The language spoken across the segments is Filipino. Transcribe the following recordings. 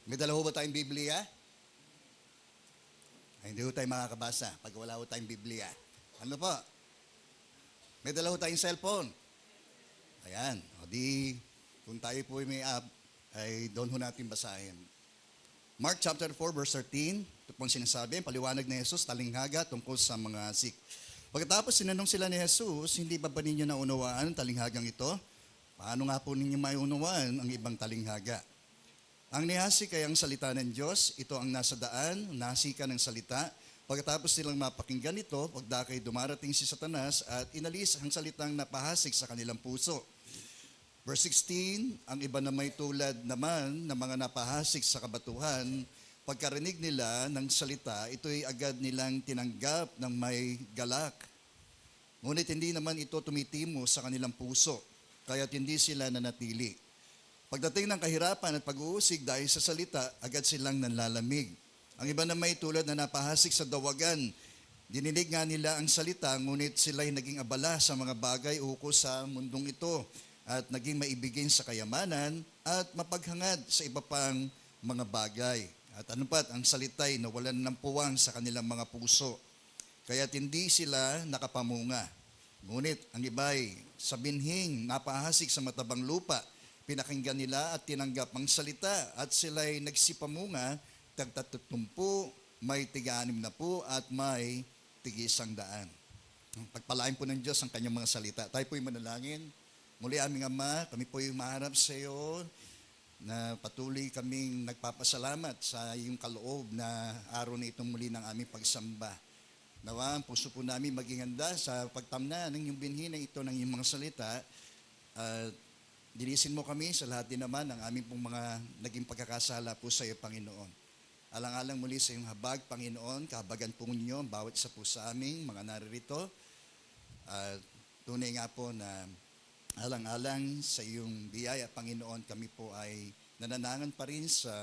May dala ho ba tayong Biblia? Ay, hindi ho tayo makakabasa pag wala ho tayong Biblia. Ano po? May dala ho tayong cellphone. Ayan. O di, kung tayo po may app, ay doon ho natin basahin. Mark chapter 4 verse 13, ito po ang sinasabi, paliwanag ni Jesus, talinghaga tungkol sa mga sick. Pagkatapos sinanong sila ni Jesus, hindi ba ninyo naunawaan ang talinghagang ito? Paano nga po ninyo maiunawaan ang ibang talinghaga? Ang nihasik ay ang salita ng Diyos, ito ang nasa daan, nasikan ng salita. Pagkatapos silang mapakinggan ito, pagdakay dumarating si Satanas at inalis ang salitang napahasik sa kanilang puso. Verse 16, ang iba na may tulad naman ng mga napahasik sa kabatuhan, pagkarinig nila ng salita, ito'y agad nilang tinanggap ng may galak. Ngunit hindi naman ito tumitimo sa kanilang puso, kaya't hindi sila nanatili. Pagdating ng kahirapan at pag-uusig dahil sa salita, agad silang nanlalamig. Ang iba na may tulad na napahasik sa dawagan, dininig nga nila ang salita, ngunit sila'y naging abala sa mga bagay ukol sa mundong ito at naging maibigin sa kayamanan at mapaghangad sa iba pang mga bagay. At ano pat, ang salita'y nawalan ng puwang sa kanilang mga puso. Kaya't hindi sila nakapamunga. Ngunit ang iba'y sa binhing napahasik sa matabang lupa, pinakinggan nila at tinanggap ang salita at sila'y nagsipamunga, tagtatutumpu, may tiga-60 at may tig-100. Pagpalain po ng Diyos ang kanyang mga salita. Tayo po'y manalangin. Muli aming Ama, kami po'y maharap sa iyo na patuloy kaming nagpapasalamat sa iyong kaloob na araw na itong muli ng aming pagsamba. Nawa, ang puso po namin maging handa sa pagtamna ng iyong binhi ito ng iyong mga salita at dinisin mo kami sa lahat din naman ng aming pong mga naging pagkakasala po sa iyo, Panginoon. Alang-alang muli sa iyong habag, Panginoon, kahabagan po ninyo ang bawat isa po sa aming mga naririto. At tunay nga po na alang-alang sa iyong biyaya, Panginoon, kami po ay nananangan pa rin sa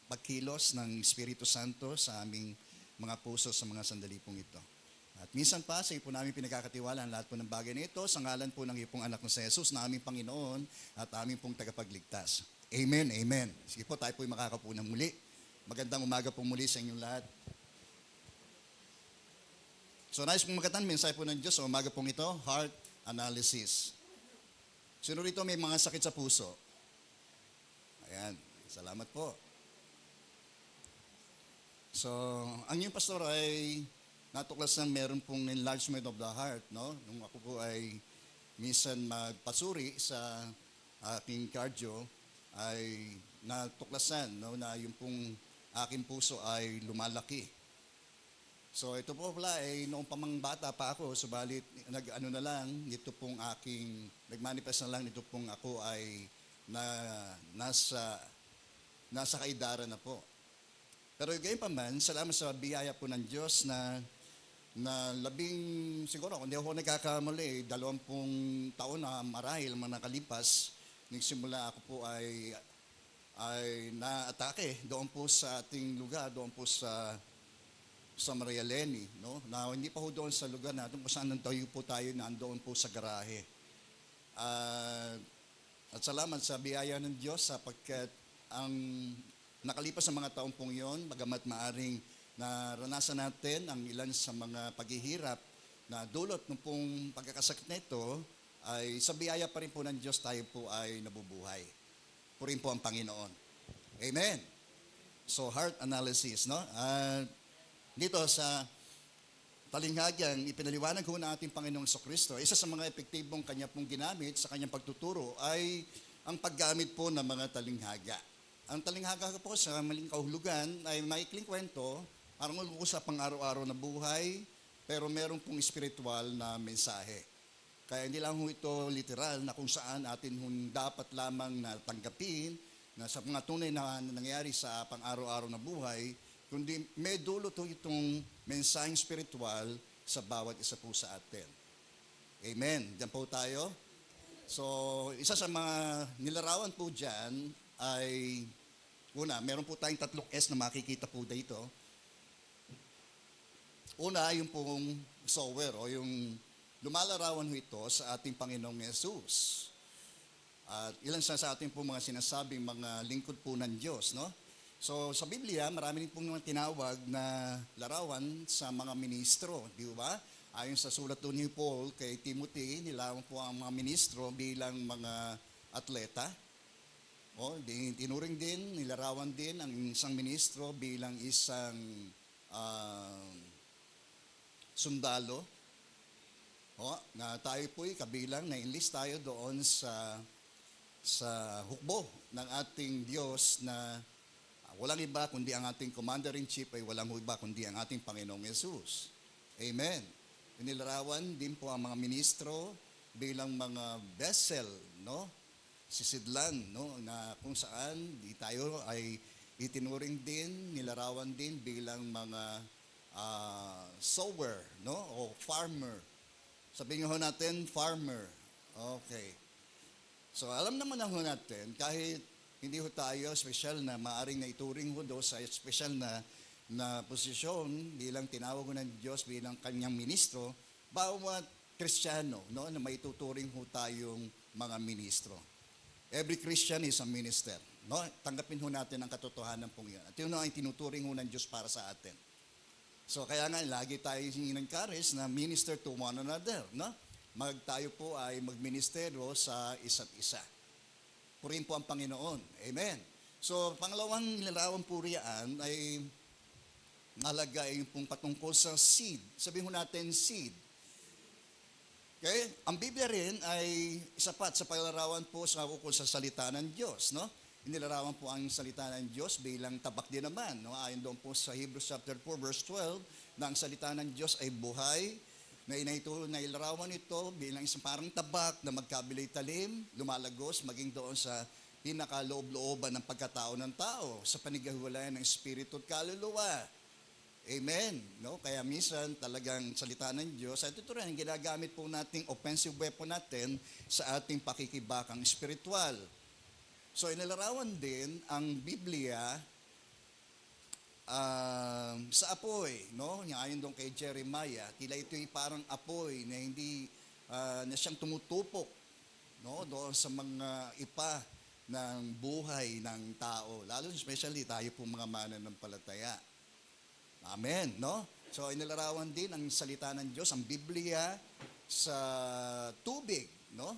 pagkilos ng Espiritu Santo sa aming mga puso sa mga sandali pong ito. At minsan pa, sa iyo po namin pinagkakatiwala ang lahat po ng bagay na ito sa ngalan po ng iyong anak na si Jesus na aming Panginoon at aming pong tagapagligtas. Amen, amen. Sige po, tayo po ay makakapunang muli. Magandang umaga po muli sa inyong lahat. So, nais pong magkatan, mensahe po ng Diyos sa umaga pong ito, heart analysis. Sino rito may mga sakit sa puso? Ayan, salamat po. So, ang yung pastor ay natuklas ng meron pong enlargement of the heart, no? Nung ako po ay minsan magpasuri sa aking cardio, ay natuklasan, no, na yung pong aking puso ay lumalaki. So ito po pala ay noong pamang bata pa ako, subalit nag-ano na lang, nagmanifest na lang nito pong ako ay nasa kaidaran na po. Pero gayon pa man, salamat sa biyaya po ng Diyos na siguro, kung di ako nagkakamali, 20 taon na marahil mga nakalipas, nagsimula ako po ay na-atake doon po sa ating lugar, doon po sa Maria Lenny, no? Na hindi pa ho doon sa lugar natin kung saan nantayo po tayo, nandoon po sa garahe. At salamat sa biyaya ng Diyos sapagkat ang nakalipas sa mga taong pong yon, bagamat maaring naranasan natin ang ilan sa mga paghihirap na dulot ng pong pagkakasakit na ito, ay sa biyaya pa rin po ng Diyos tayo po ay nabubuhay. Purihin po ang Panginoon. Amen. So, heart analysis, no? Dito sa talinghagang ipinaliwanag ko ng ating Panginoong Kristo, isa sa mga epektibong kanya pong ginamit sa kanyang pagtuturo ay ang paggamit po ng mga talinghaga. Ang talinghaga po sa maling kahulugan ay maikling kwento, parang usapang araw-araw na buhay, pero meron pong espiritual na mensahe. Kaya hindi lang ito literal na kung saan atin dapat lamang na tanggapin na sa mga tunay na nangyayari sa pang-araw-araw na buhay, kundi may dulot itong mensaheng spiritual sa bawat isa po sa atin. Amen. Diyan po tayo. So, isa sa mga nilarawan po dyan ay, una, meron po tayong 3 S na makikita po dito. Una, yung pong sower o yung lumalarawan ho ito sa ating Panginoong Yesus. At ilan sa ating po mga sinasabing mga lingkod po ng Diyos, no? So sa Biblia, marami rin pong mga tinawag na larawan sa mga ministro, di ba? Ayon sa sulat doon ni Paul kay Timothy, nilawan po ang mga ministro bilang mga atleta. Tinuring din, nilarawan din ang isang ministro bilang isang ah, sundalo. Na tayo po'y kabilang, na-enlist tayo doon sa hukbo ng ating Diyos na walang iba kundi ang ating Commander-in-Chief ay walang iba kundi ang ating Panginoong Yesus. Amen. Inilarawan din po ang mga ministro bilang mga vessel, no? Sisidlan, no? Na kung saan di tayo ay itinuring din, nilarawan din bilang mga sower, no? O farmer. Sabihin ho natin, farmer. Okay. So alam naman na ho natin, kahit hindi ho tayo special na maaring naituring ho do sa special na posisyon bilang tinawag ho ng Diyos bilang kanyang ministro, bawat Kristiyano, no, na may tuturing ho tayong mga ministro. Every Christian is a minister. No? Tanggapin ho natin ang katotohanan pong yun. At yun ay tinuturing ho ng Diyos para sa atin. So kaya nga, lagi tayo in-encourage na minister to one another. No? Tayo po ay magministero sa isa't isa. Purihin po ang Panginoon. Amen. So pangalawang nilarawan po riyan ay nalagay pong patungkol sa seed. Sabihin ho natin seed. Okay? Ang Biblia rin ay sapat sa paglarawan po sa ukol sa salita ng Diyos, no? Inilarawan po ang salita ng Diyos bilang tabak din naman, no? Ayon doon po sa Hebrews chapter 4 verse 12, na ang salita ng Diyos ay buhay, na inilarawan ito bilang isang parang tabak na magkabilay talim, lumalagos maging doon sa pinakaloob-looban ng pagkatao ng tao, sa panighiwalayan ng espiritu at kaluluwa. Amen. No? Kaya minsan talagang salita ng Diyos, at ito rin, ginagamit po nating offensive weapon natin sa ating pakikibakang espiritual. So inilarawan din ang Biblia sa apoy, no? Ayon doon kay Jeremiah, tila ito'y parang apoy na hindi na siyang tumutupok, no? Doon sa mga ipa ng buhay ng tao, lalo especially tayo po mga mananampalataya. Amen, no? So inilarawan din ang salita ng Diyos, ang Biblia sa tubig, no?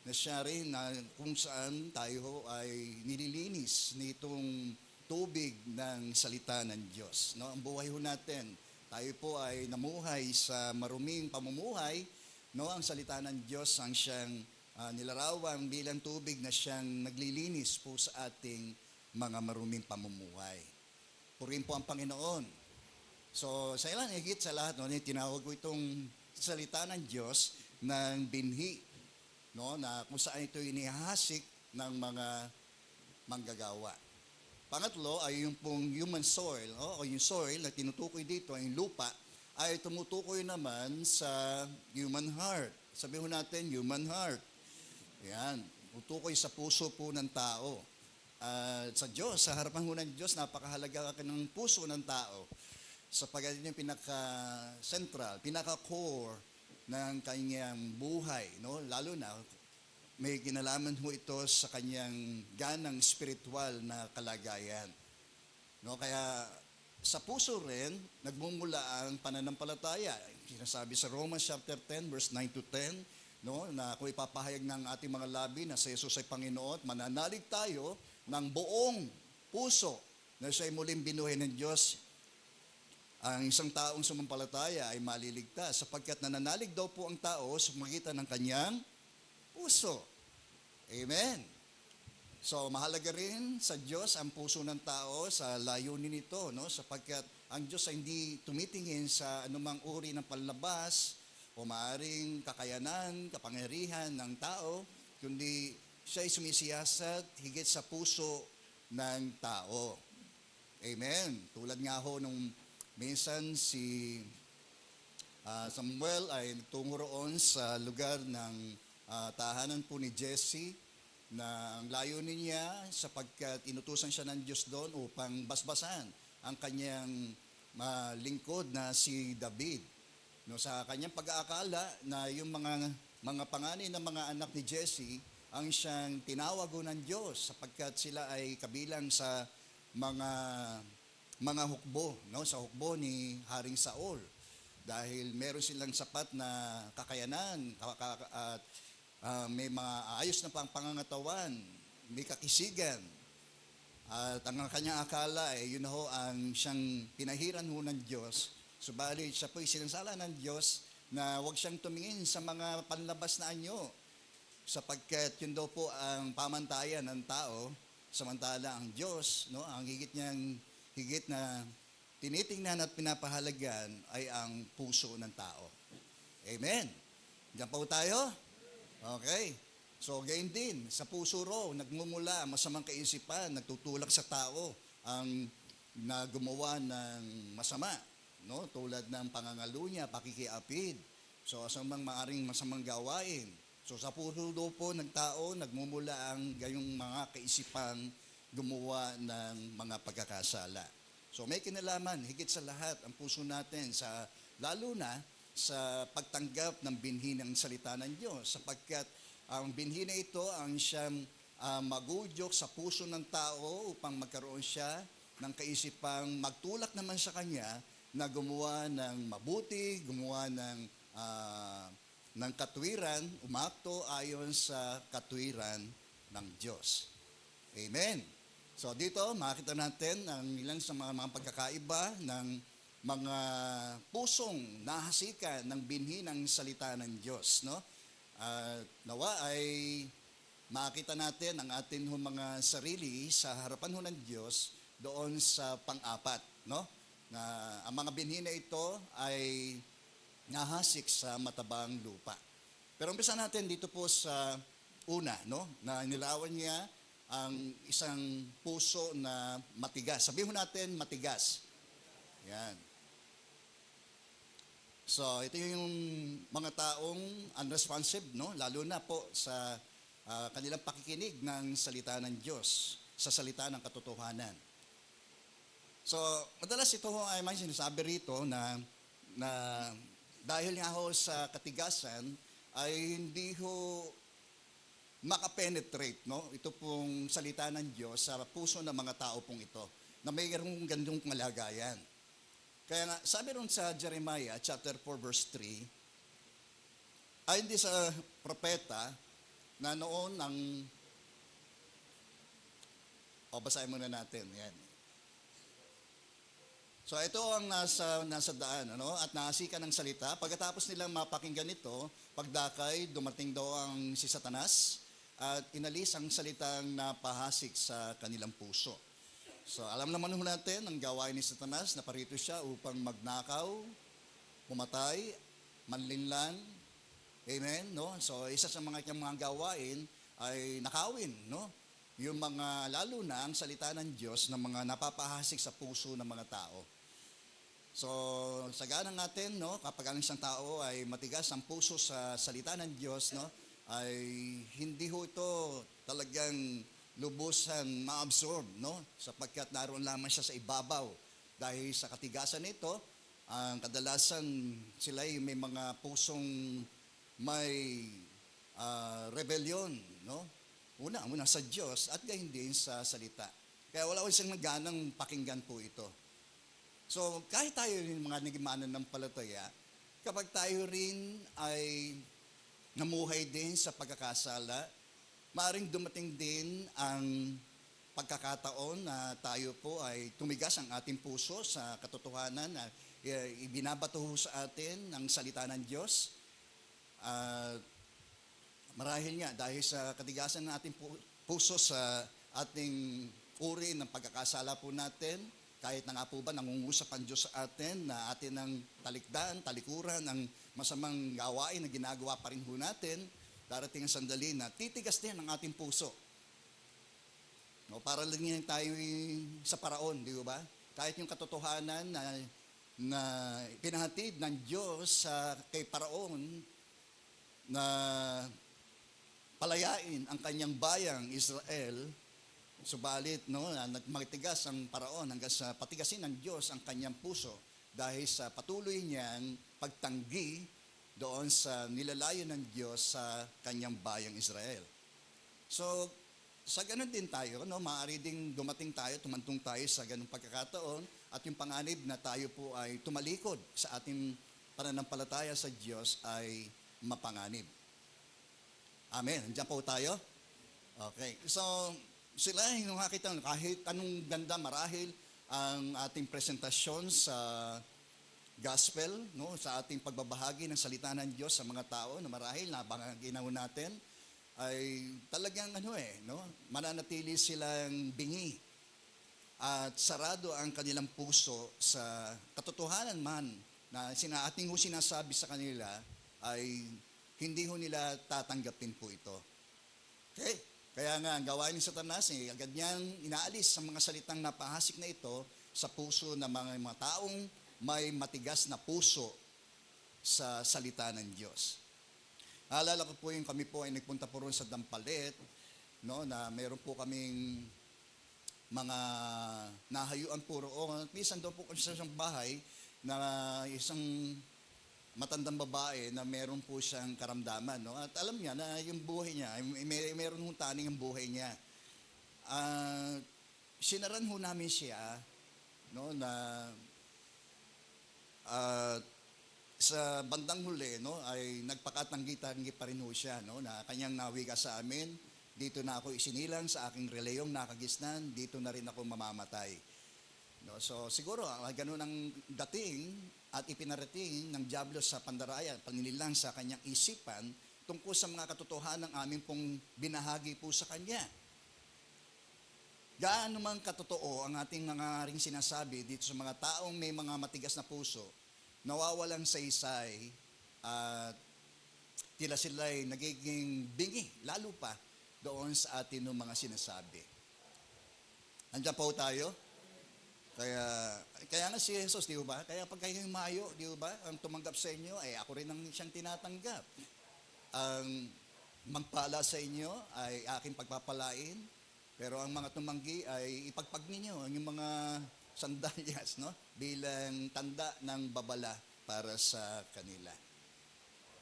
Na siya rin na kung saan tayo ay nililinis nitong tubig ng salita ng Diyos. No? Ang buhay ho natin, tayo po ay namuhay sa maruming pamumuhay, no? Ang salita ng Diyos ang siyang nilarawan bilang tubig na siyang naglilinis po sa ating mga maruming pamumuhay. Purihin po ang Panginoon. So, sa ilan, higit sa lahat, no, tinawag ko itong salita ng Diyos ng binhi, no, na kung saan ito inihasik ng mga manggagawa. Pangatlo ay yung pong human soil, o yung soil na tinutukoy dito, yung lupa, ay tumutukoy naman sa human heart. Sabihin natin, human heart. Yan, tutukoy sa puso po ng tao. Sa Diyos, sa harapan ho ng Diyos, napakahalaga ng puso ng tao. Sapagkat yung pinaka-central, pinaka-core ng kanyang buhay, no? Lalo na may kinalaman ho ito sa kanyang ganang spiritual na kalagayan. No, kaya sa puso rin nagmumula ang pananampalataya. Sinasabi sa Romans chapter 10 verse 9 to 10, no, na kung ipapahayag ng ating mga labi na si Jesus ay Panginoon, mananalig tayo ng buong puso na siya ay muling binuhay ng Diyos. Ang isang taong sumampalataya ay maliligtas sapagkat nananalig daw po ang tao sa magitan ng kanyang puso. Amen. So mahalaga rin sa Diyos ang puso ng tao sa layunin nito, no? Sapagkat ang Diyos ay hindi tumitingin sa anumang uri ng panlabas o maaring kakayanan, kapangyarihan ng tao, kundi siya ay sumisiyasat higit sa puso ng tao. Amen. Tulad nga ho nung minsan si Samuel ay nagtungo roon sa lugar ng tahanan po ni Jesse, na ang layunin niya sapagkat inutusan siya ng Diyos doon upang basbasan ang kanyang lingkod na si David. No, sa kanyang pag-aakala na yung mga panganay na mga anak ni Jesse ang siyang tinawag ng Diyos sapagkat sila ay kabilang sa mga mga hukbo, no, sa hukbo ni Haring Saul dahil meron silang sapat na kakayanan at may mga ayos na pangangatawan, may kakisigan. At ang kanyang akala ay yun na ho ang siyang pinahiran ho ng Diyos. Subalit siya po'y sinansala ng Diyos na huwag siyang tumingin sa mga panlabas na anyo sapagkat yun daw po ang pamantayan ng tao samantala ang Diyos, no, ang higit na tinitingnan at pinapahalagan ay ang puso ng tao. Amen. Diyan po tayo? Okay. So, gayon din, sa puso raw, nagmumula masamang kaisipan, nagtutulak sa tao ang na gumawa ng masama, no? Tulad ng pangangalunya, pakikiapid. So, asamang maaring masamang gawain. So, sa puso daw po ng tao, nagmumula ang gayong mga kaisipang gumawa ng mga pagkakasala. So, may kinalaman, higit sa lahat, ang puso natin, lalo na sa pagtanggap ng binhi ng salita ng Diyos, sapagkat ang binhi na ito ang siyang magudyok sa puso ng tao upang magkaroon siya ng kaisipang magtulak naman sa kanya na gumawa ng mabuti, gumawa ng katwiran, umakto ayon sa katwiran ng Diyos. Amen. So dito makita natin ang ilan sa mga pagkakaiba ng mga pusong nahasikan ng binhi ng salita ng Diyos, no? Nawa ay makita natin ang atin mga sarili sa harapan ho ng Diyos doon sa pang-apat, no? Na ang mga binhi na ito ay nahasik sa matabang lupa. Pero umpisa natin dito po sa una, no? Na nilawan niya ang isang puso na matigas. Sabihin natin matigas. Yan. So, ito yung mga taong unresponsive, no? Lalo na po sa kanilang pakikinig ng salita ng Diyos, sa salita ng katotohanan. So, madalas ito ay may sinasabi rito na dahil nga ho sa katigasan ay hindi ho makapenetrate, no? Ito pong salita ng Diyos sa puso ng mga tao pong ito na mayroong gandong kalagayan. Kaya nga, sabi ron sa Jeremiah chapter 4 verse 3, ay hindi sa propeta na noon basahin muna natin. Yan. So ito ang nasa daan, ano? At nahasikan ng salita. Pagkatapos nilang mapakinggan ito, pagdakay, dumating daw ang si Satanas at inalis ang salitang napahasik sa kanilang puso. So, alam naman natin ang gawain ni Satanas na parito siya upang magnakaw, pumatay, manlinlang. Amen, no? So, isa sa mga kanyang mga gawain ay nakawin, no? Yung mga, lalo na ang salita ng Diyos na mga napapahasik sa puso ng mga tao. So, saganan natin, no? Kapag ang isang tao ay matigas ang puso sa salita ng Diyos, no? Ay hindi ho ito talagang lubusan ma-absorb, no? Sapagkat naroon lamang siya sa ibabaw. Dahil sa katigasan nito, ang kadalasan sila ay may mga pusong may rebellion, no? Una sa Diyos at gayon din sa salita. Kaya wala ko siyang naganang pakinggan po ito. So, kahit tayo rin mga naging mananampalataya, kapag tayo rin ay namuhay din sa pagkakasala, maaring dumating din ang pagkakataon na tayo po ay tumigas ang ating puso sa katotohanan na ibinabato sa atin ang salita ng Diyos. Marahil nga dahil sa katigasan ng ating puso sa ating uri ng pagkakasala po natin, kahit na nga po ba nangungusap ang Diyos sa atin na atin ang talikdan, talikuran, ang masamang gawain na ginagawa pa rin po natin, darating ang sandali na titigas din ang ating puso. No, para lang yan tayo sa paraon, di ba? Kahit yung katotohanan na pinahatid ng Diyos kay paraon na palayain ang kanyang bayang Israel, subalit nagmatigas ang paraon hanggang sa patigasin ng Diyos ang kanyang puso dahil sa patuloy niyang pagtanggi doon sa nilalayo ng Diyos sa kanyang bayang Israel. So, sa ganun din tayo, no? Maaari ding dumating tayo, tumantong tayo sa ganung pagkakataon at yung panganib na tayo po ay tumalikod sa ating pananampalataya sa Diyos ay mapanganib. Amen. Andiyan po tayo? Okay. So, sila yung nakita, kahit anong ganda marahil ang ating presentasyon sa gospel, no, sa ating pagbabahagi ng salita ng Diyos sa mga tao na marahil nabangaginaw natin, ay talagang mananatili silang bingi at sarado ang kanilang puso sa katotohanan man na ating sinasabi sa kanila ay hindi ho nila tatanggapin po ito. Okay? Kaya nga, ang gawain ni Satanas, agad niyang inaalis sa mga salitang napahasik na ito sa puso ng mga taong may matigas na puso sa salita ng Diyos. Naalala ko po yung kami po ay nagpunta po ron sa Dampalit, no, na meron po kaming mga nahayuan po roon. Minsan doon po kami sa isang bahay na isang matandang babae na meron po siyang karamdaman. No? At alam niya na yung buhay niya, meron hong taning ang buhay niya. Sinaran ho namin siya, no, na sa bandang huli, no, ay nagpakatanggi-tanggi pa rin ho siya, no, na kanyang nawiga sa amin, dito na ako isinilang sa aking releyong nakagisnan, dito na rin ako mamamatay. No, so siguro, ganun ang dating at ipinarating ng Diablo sa pandaraya, paninilang sa kanyang isipan tungkol sa mga katotohanan ng aming pong binahagi po sa kanya. Gaano man katotoo ang ating mga ring sinasabi dito sa mga taong may mga matigas na puso, nawawalang saysay at tila sila'y nagiging bingi, lalo pa doon sa atin ng mga sinasabi. Andiyan po tayo? Kaya nga si Jesus, di ba? Kaya pag kayo mayo, di ba? Ang tumanggap sa inyo, ay ako rin ang siyang tinatanggap. Ang magpala sa inyo ay aking pagpapalain, pero ang mga tumanggi ay ipagpag ninyo ang mga sandalyas, no? Bilang tanda ng babala para sa kanila.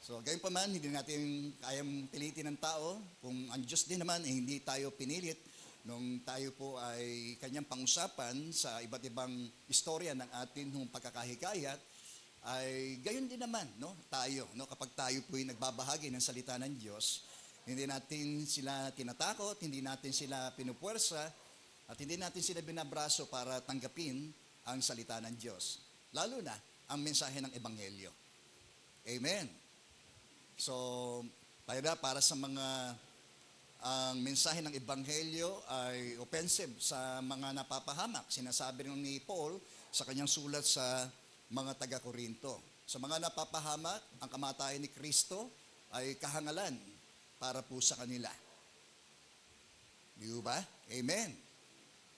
So, gayon pa man, hindi natin kayang pilitin ng tao. Kung ang Diyos din naman, hindi tayo pinilit nung tayo po ay kanyang pangusapan sa iba't ibang istorya ng atin ng pagkakahikayat, ay gayon din naman, no? Tayo, no? Kapag tayo po ay nagbabahagi ng salita ng Diyos, hindi natin sila tinatakot, hindi natin sila pinupuwersa, at hindi natin sila binabraso para tanggapin ang salita ng Diyos. Lalo na ang mensahe ng Ebanghelyo. Amen. So, para sa mga ang mensahe ng Ebanghelyo ay offensive sa mga napapahamak. Sinasabi rin ni Paul sa kanyang sulat sa mga taga-Korinto. Sa mga napapahamak, ang kamatayan ni Kristo ay kahangalan para po sa kanila. Di ba? Amen.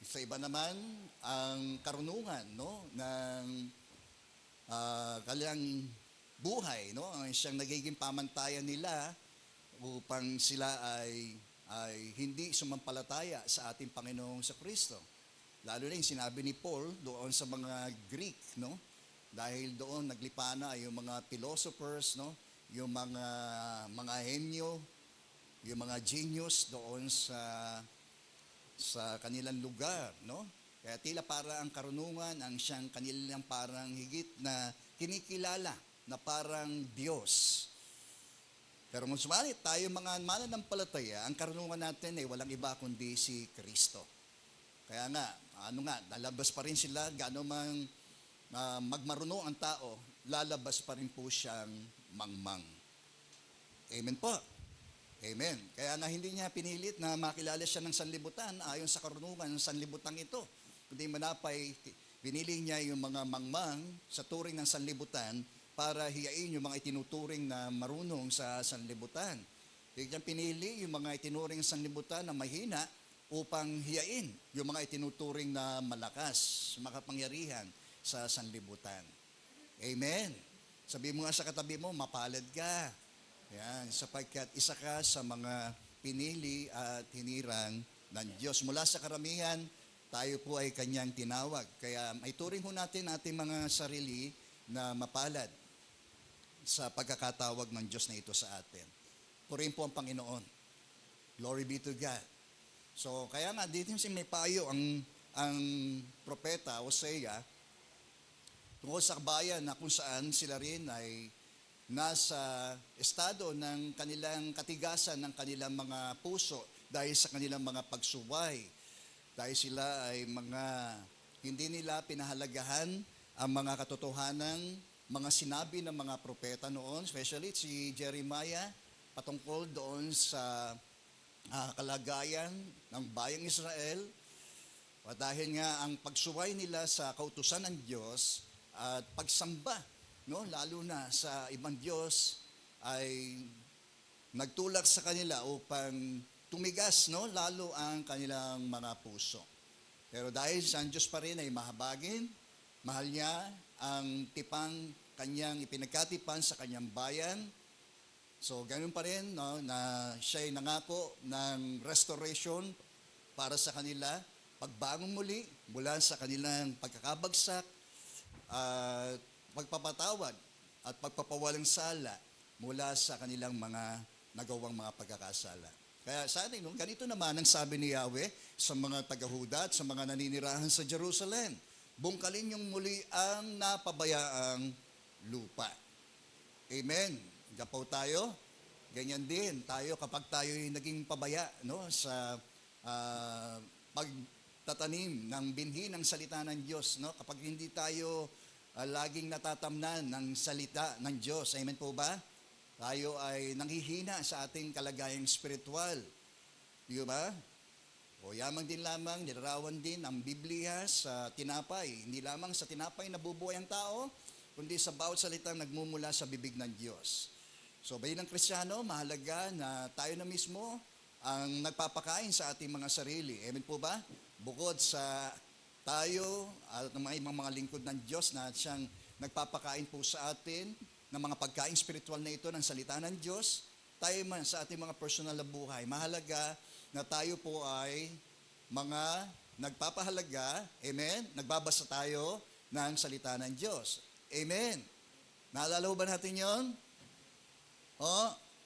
Sa iba naman, ang karunungan, no, ng kanilang buhay, no, ang siyang nagiging pamantayan nila upang sila ay hindi sumampalataya sa ating Panginoong sa Kristo. Lalo na yung sinabi ni Paul doon sa mga Greek, no? Dahil doon naglipana yung mga philosophers, no? Yung mga henyo, yung mga genius doon sa kanilang lugar, no? Kaya tila para ang karunungan ang siyang kanilang parang higit na kinikilala na parang Diyos. Pero kung sumalit tayo mga mananampalataya, ang karunungan natin ay walang iba kundi si Kristo. Kaya nga, lalabas pa rin sila, gaano mang magmarunong ang tao, lalabas pa rin po siyang mangmang. Amen po. Amen. Kaya nga hindi niya pinilit na makilala siya ng sanlibutan ayon sa karunungan ng sanlibutan ito. Kundi manapay, pinili niya yung mga mangmang sa turing ng sanlibutan para hiyain yung mga itinuturing na marunong sa sanlibutan. Biglang pinili yung mga itinuring sa sanlibutan na mahina upang hiyain yung mga itinuturing na malakas, makapangyarihan sa sanlibutan. Amen. Sabi mo nga sa katabi mo, mapalad ka. Yan, sapagkat isa ka sa mga pinili at hinirang ng Diyos. Mula sa karamihan, tayo po ay kanyang tinawag. Kaya maituring ho natin ating mga sarili na mapalad sa pagkakatawag ng Diyos na ito sa atin. Purihin po ang Panginoon. Glory be to God. So, kaya nga, dito si may payo ang propeta Hosea tungkol sa bayan na kung saan sila rin ay nasa estado ng kanilang katigasan ng kanilang mga puso dahil sa kanilang mga pagsuway. Dahil sila ay hindi nila pinahalagahan ang mga katotohanan, mga sinabi ng mga propeta noon, especially si Jeremiah, patungkol doon sa kalagayan ng bayang Israel. Dahil nga ang pagsuway nila sa kautusan ng Diyos at pagsamba, no, lalo na sa ibang Diyos, ay nagtulak sa kanila upang tumigas, no, lalo ang kanilang mga puso. Pero dahil sa Diyos pa rin ay mahabagin, mahal niya ang tipang kanyang ipinagkatipan sa kanyang bayan. So, ganun pa rin, no, na siya ay nangako ng restoration para sa kanila, pagbagong muli mula sa kanilang pagkakabagsak, at pagpapatawad at pagpapawalang sala mula sa kanilang mga nagawang mga pagkakasala. Kaya sa atin, ganito naman ang sabi ni Yahweh sa mga taga-Huda at sa mga naninirahan sa Jerusalem. Bungkalin yung muli ang napabayaang lupa. Amen. Diyan po tayo. Ganyan din tayo kapag tayo naging pabaya, no, sa pagtatanim ng binhi ng salita ng Diyos. No? Kapag hindi tayo laging natatamnan ng salita ng Diyos. Amen po ba? Tayo ay nanghihina sa ating kalagayang spiritual. Di ba? O yamang din lamang, nilarawan din ang Biblia sa tinapay. Hindi lamang sa tinapay nabubuhay ang tao, kundi sa bawat salitang nagmumula sa bibig ng Diyos. So, bilang Kristiyano, mahalaga na tayo na mismo ang nagpapakain sa ating mga sarili. Amen po ba? Bukod sa tayo at ng mga lingkod ng Diyos na siyang nagpapakain po sa atin ng mga pagkain spiritual na ito ng salita ng Diyos, tayo man sa ating mga personal na buhay, mahalaga na tayo po ay mga nagpapahalaga, amen, nagbabasa tayo ng salita ng Diyos. Amen. Naalala ba natin yon?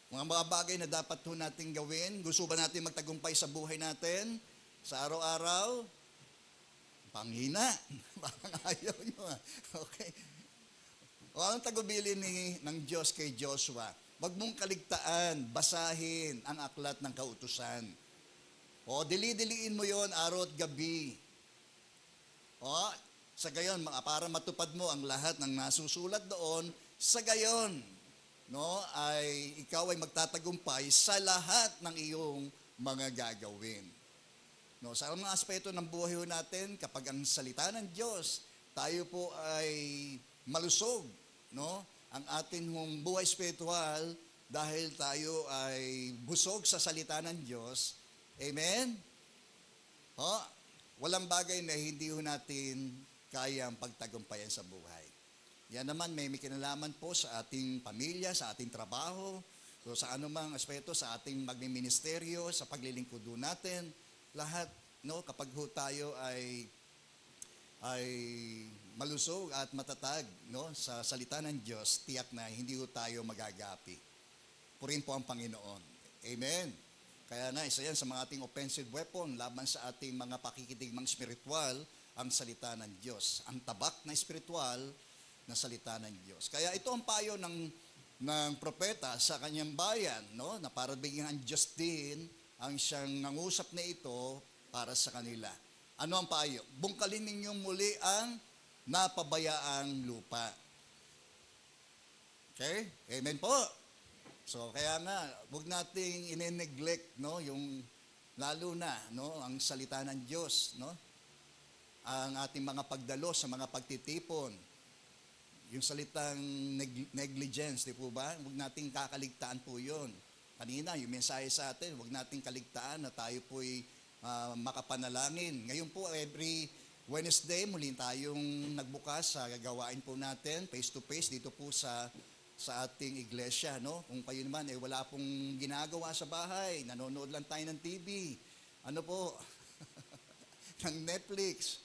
Mga bagay na dapat po natin gawin. Gusto ba natin magtagumpay sa buhay natin? Sa araw-araw? Panghina. Parang ayaw nyo. Okay. O ang tagubili ng Diyos kay Joshua, wag mong kaligtaan, basahin ang aklat ng kautusan. O dili-diliin mo yon araw at gabi. O sa gayon, para matupad mo ang lahat ng nasusulat doon, sa gayon, no, ay ikaw ay magtatagumpay sa lahat ng iyong mga gagawin. No, sa mga aspeto ng buhay natin, kapag ang salita ng Diyos, tayo po ay malusog, no, ang ating buhay spiritual dahil tayo ay busog sa salita ng Diyos. Amen? Walang bagay na hindi natin kayang pagtagumpayan sa buhay. Yan naman may kinalaman po sa ating pamilya, sa ating trabaho, so sa anumang aspeto, sa ating magmiministeryo, sa paglilingkod natin, lahat, no, kapag tayo ay malusog at matatag, no, sa salita ng Diyos, tiyak na hindi tayo magagapi. Purihin po ang Panginoon. Amen. Kaya na, isa yan sa mga ating offensive weapon laban sa ating mga pakikitigmang spiritual, ang salita ng Diyos. Ang tabak na spiritual na salita ng Diyos. Kaya ito ang payo ng propeta sa kanyang bayan, no, na para bigyan ang Diyos din ang siyang nangusap na ito para sa kanila. Ano ang payo? Bungkalin ninyong muli ang napabayaang lupa. Okay? Amen po. So kaya nga, huwag nating ine-neglect, no, yung lalo na, no, ang salita ng Diyos, no? Ang ating mga pagdalo sa mga pagtitipon. Yung salitang negligence, di po ba? Huwag nating kakaligtaan po yun. Kanina, yung mensahe sa atin, huwag nating kaligtaan na tayo po'y makapanalangin. Ngayon po, every Wednesday, muli tayong nagbukas sa gagawain po natin, face-to-face, dito po sa ating iglesia, no? Kung kayo naman, wala pong ginagawa sa bahay, nanonood lang tayo ng TV, ano po, ng Netflix,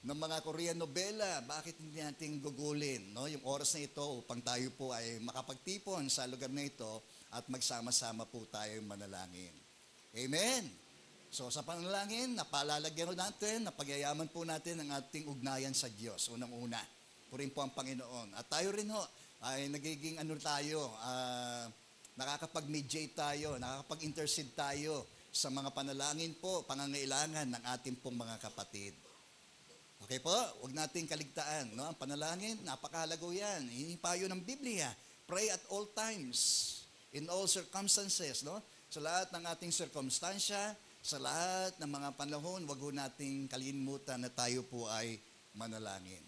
ng mga Korean novela, bakit hindi natin gugulin, no, yung oras na ito upang tayo po ay makapagtipon sa lugar na ito at magsama-sama po tayo manalangin. Amen? So sa panalangin, napalalagyan natin, napagyayaman po natin ang ating ugnayan sa Diyos, unang-una. Purin po ang Panginoon. At tayo rin ho, ay nagiging nakakapag-mediate tayo, nakakapag-intercede tayo sa mga panalangin po, pangangailangan ng ating pong mga kapatid. Okay po, huwag nating kaligtaan. No? Ang panalangin, napakahalago yan. Hinipayo ng Biblia. Pray at all times, in all circumstances. No? Sa lahat ng ating sirkumstansya, sa lahat ng mga panahon, huwag ho nating kalimutan na tayo po ay manalangin.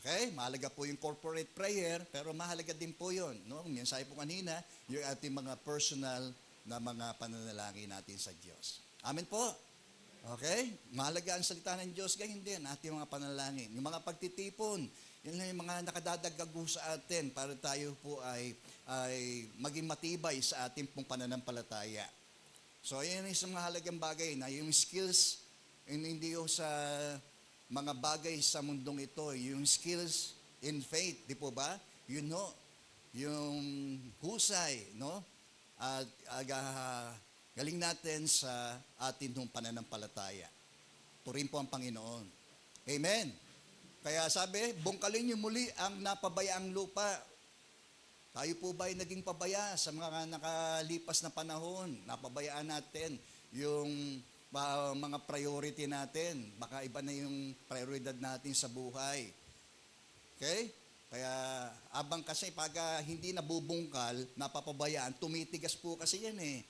Okay? Mahalaga po yung corporate prayer, pero mahalaga din po yun. No? Yung sabi po kanina, yung ating mga personal na mga pananalangin natin sa Diyos. Amen po. Okay? Mahalaga ang salita ng Diyos, ganyan din ating mga panalangin. Yung mga pagtitipon, yun lang yung mga nakadadagdag sa atin para tayo po ay maging matibay sa ating pong pananampalataya. So, yan yung isang mahalagang bagay na yung skills, hindi yung sa mga bagay sa mundong ito, yung skills in faith, di po ba? You know, yung husay, no? At galing natin sa atin ng pananampalataya. Purin po ang Panginoon. Amen. Kaya sabi, bungkalin niyo muli ang napabayaang lupa. Tayo po ba ay naging pabaya sa mga nakalipas na panahon? Napabayaan natin yung mga priority natin. Baka iba na yung prioridad natin sa buhay. Okay? Kaya abang kasi pag hindi nabubungkal, napapabayaan, tumitigas po kasi yan eh.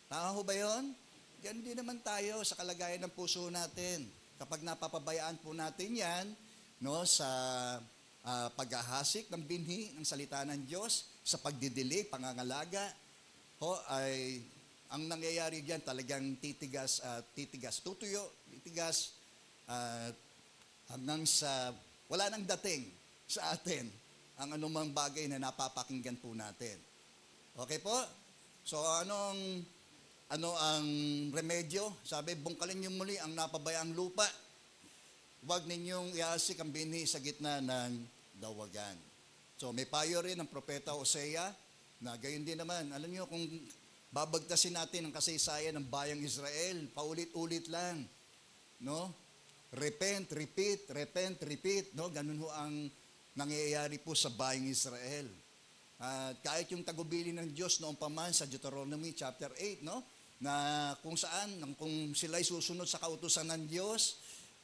Tama ho ba yun? Yan din naman tayo sa kalagayan ng puso natin. Kapag napapabayaan po natin yan, no, sa paghahasik ng binhi ng salita ng Diyos, sa pagdidilig, pangangalaga, ay ang nangyayari diyan talagang titigas, tutuyo, titigas, hanggang sa wala nang dating sa atin ang anumang bagay na napapakinggan po natin. Okay po? So ano ang remedyo? Sabi, bungkalin niyo muli ang napabayaang lupa. Huwag ninyong ihasik ang binhi sa gitna ng dawagan. So may payo rin ng propeta Hosea na gayon din naman. Alam niyo kung babagtasin natin ang kasaysayan ng bayang Israel, paulit-ulit lang. No? Repent, repeat, repent, repeat. No? Ganun ho ang nangyayari po sa bayang Israel. At kahit yung tagubilin ng Diyos noong paman sa Deuteronomy chapter 8, no? Na kung saan, kung sila'y susunod sa kautusan ng Diyos,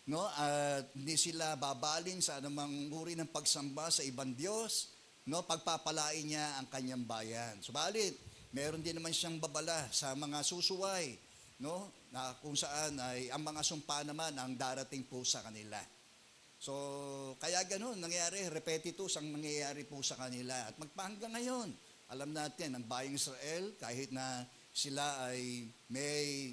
no, at hindi sila babaling sa anumang uri ng pagsamba sa ibang Diyos, no, pagpapalain niya ang kanyang bayan. Subalit, meron din naman siyang babala sa mga susuway, no, na kung saan ay ang mga sumpa naman ang darating po sa kanila. So, kaya ganoon nangyayari, repetitus ang nangyayari po sa kanila. At magpahanggang ngayon, alam natin, ang bayang Israel, kahit na sila ay may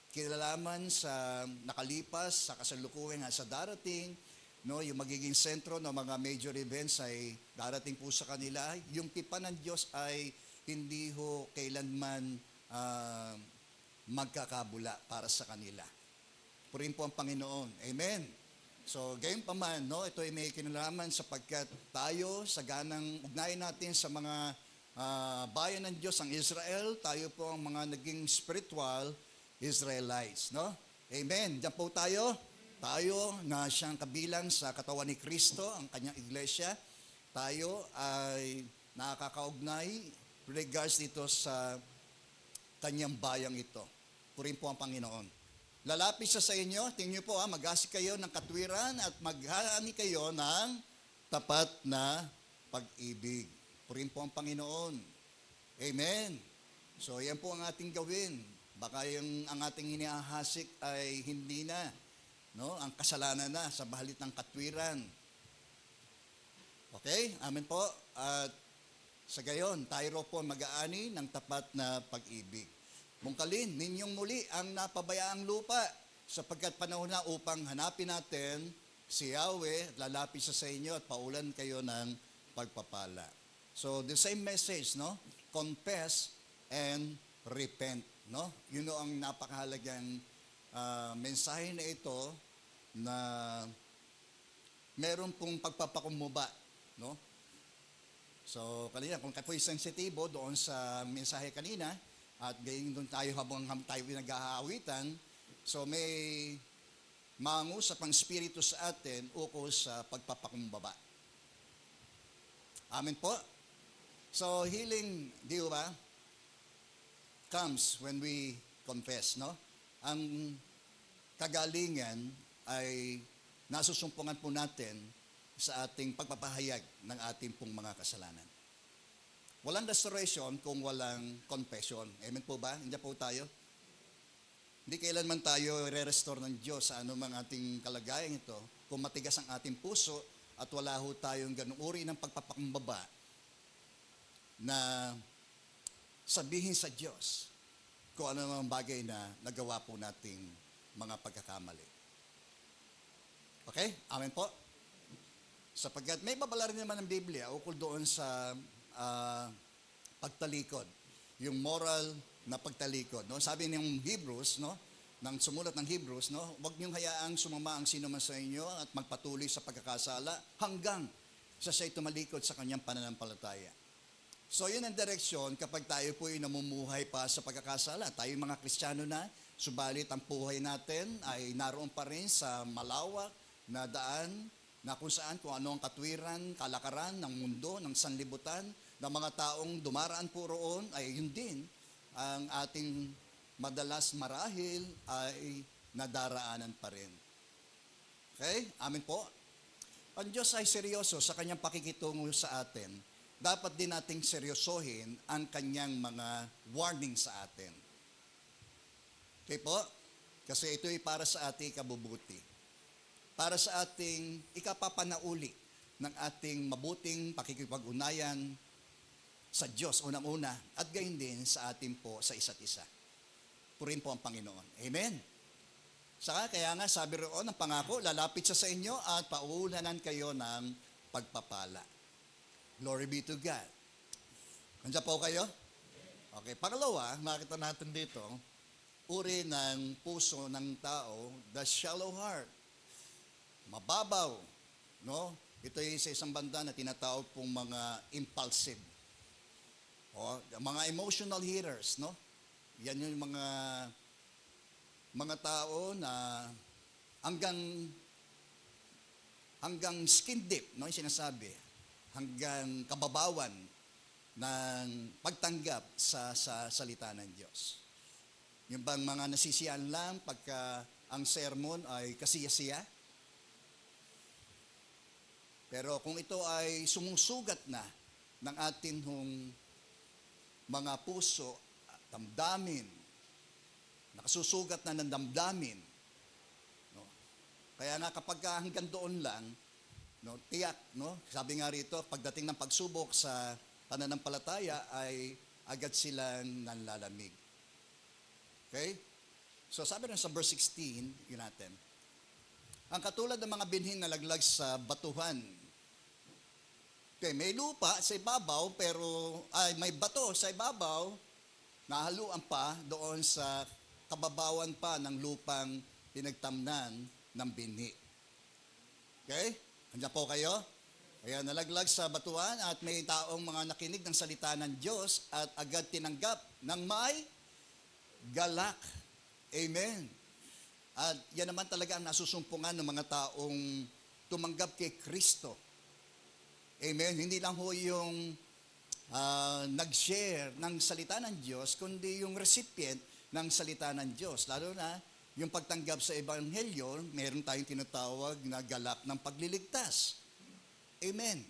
kinalaman sa nakalipas, sa kasalukuyan at sa darating, no, yung magiging sentro ng mga major events ay darating po sa kanila. Yung tipan ng Diyos ay hindi ho kailanman magkakabula para sa kanila. Purin po ang Panginoon. Amen. So, gayon pa man, no, ito ay may kinalaman sapagkat tayo, sa ganang ugnayan natin sa mga bayan ng Diyos, ang Israel, tayo po ang mga naging spiritual Israelites, no? Amen. Diyan po tayo. Tayo na siyang kabilang sa katawan ni Kristo, ang kanyang iglesia. Tayo ay nakakaugnay regards dito sa kanyang bayang ito. Purin po ang Panginoon. Lalapit siya sa inyo, tingnan niyo po mag-asik kayo ng katwiran at maghahani kayo ng tapat na pag-ibig. Purin po ang Panginoon. Amen. So yan po ang ating gawin. Baka ang ating hinahasik ay hindi na, no? Ang kasalanan na sa bahalit ng katwiran. Okay? Amen po. At sa gayon, tayo po mag-aani ng tapat na pag-ibig. Bungkalin ninyong muli ang napabayaang lupa sapagkat panahon na upang hanapin natin si Yahweh, lalapit siya sa inyo at paulan kayo ng pagpapala. So the same message, no? Confess and repent, no? Yun ang napakahalagang mensahe na ito na meron pong pagpapakumuba, no? So kanina kung kapoy sensitibo doon sa mensahe kanina, at gayon doon tayo habang tayo nag-aawitan, So may mangusap ang Espiritu sa atin ukol sa pagpapakumbaba. Amen po? So healing, di ba, comes when we confess, no? Ang kagalingan ay nasusumpungan po natin sa ating pagpapahayag ng ating pong mga kasalanan. Walang restoration kung walang confession. Amen po ba? Hindi po tayo? Hindi kailanman tayo re-restore ng Diyos sa anumang ating kalagayan ito kung matigas ang ating puso at wala ho tayong ganung uri ng pagpapakumbaba na sabihin sa Diyos kung ano mga bagay na nagawa po nating mga pagkakamali. Okay? Amen po? Sapagkat may babala rin naman ng Biblia ukol doon sa pagtalikod. Yung moral na pagtalikod. No? Sabi ng Hebrews, no? Nang sumulat ng Hebrews, no? Huwag niyong hayaang sumama ang sino man sa inyo at magpatuloy sa pagkakasala hanggang sa siya'y tumalikod sa kanyang pananampalataya. So yun ang direksyon kapag tayo po ay namumuhay pa sa pagkakasala. Tayo mga Kristiyano na, subalit ang buhay natin ay naroon pa rin sa malawak na daan na kung saan kung ano ang katwiran, kalakaran ng mundo, ng sanlibutan, ng mga taong dumaraan po roon ay yun din ang ating madalas marahil ay nadaraanan pa rin. Okay? Amen po? Ang Diyos ay seryoso sa kanyang pakikitungo sa atin. Dapat din nating seryosohin ang kanyang mga warning sa atin. Okay po? Kasi ito ay para sa ating kabubuti. Para sa ating ikapapanauli ng ating mabuting pakikipag-unayan sa Diyos unang-una at gayon din sa atin po sa isa't isa. Purihin po ang Panginoon. Amen. Saka kaya nga sabi roon ng pangako, lalapit siya sa inyo at pauulanan kayo ng pagpapala. Glory be to God. Nandiyan po kayo? Okay. Pangalawa, makita natin dito, uri ng puso ng tao, the shallow heart. Mababaw. No? Ito ay sa isang banda na tinatawag pong mga impulsive. O, mga emotional hearers, no? Yan yung mga tao na hanggang skin deep, no, yung sinasabi, hanggang kababawan ng pagtanggap sa salita ng Diyos. Yung bang mga nasisiyan lang pagka ang sermon ay kasiyasiya? Pero kung ito ay sumusugat na ng ating mga puso, damdamin, nakasusugat na ng damdamin, no? Kaya nga kapag hanggang doon lang, no, tiyak, no? Sabi nga rito, pagdating ng pagsubok sa pananampalataya ay agad silang nanlalamig. Okay? So sabi rin sa verse 16, yun natin, ang katulad ng mga binhin na laglag sa batuhan. Okay, may lupa sa ibabaw, pero may bato sa ibabaw, nahaluan pa doon sa kababawan pa ng lupang pinagtamnan ng binhi. Okay? Andiyan po kayo? Kaya nalaglag sa batuan at may taong mga nakinig ng salita ng Diyos at agad tinanggap ng may galak. Amen. At yan naman talaga ang nasusumpungan ng mga taong tumanggap kay Kristo. Amen. Hindi lang ho yung nag-share ng salita ng Diyos, kundi yung recipient ng salita ng Diyos. Lalo na yung pagtanggap sa Ebanghelyo, meron tayong tinatawag na galak ng pagliligtas. Amen.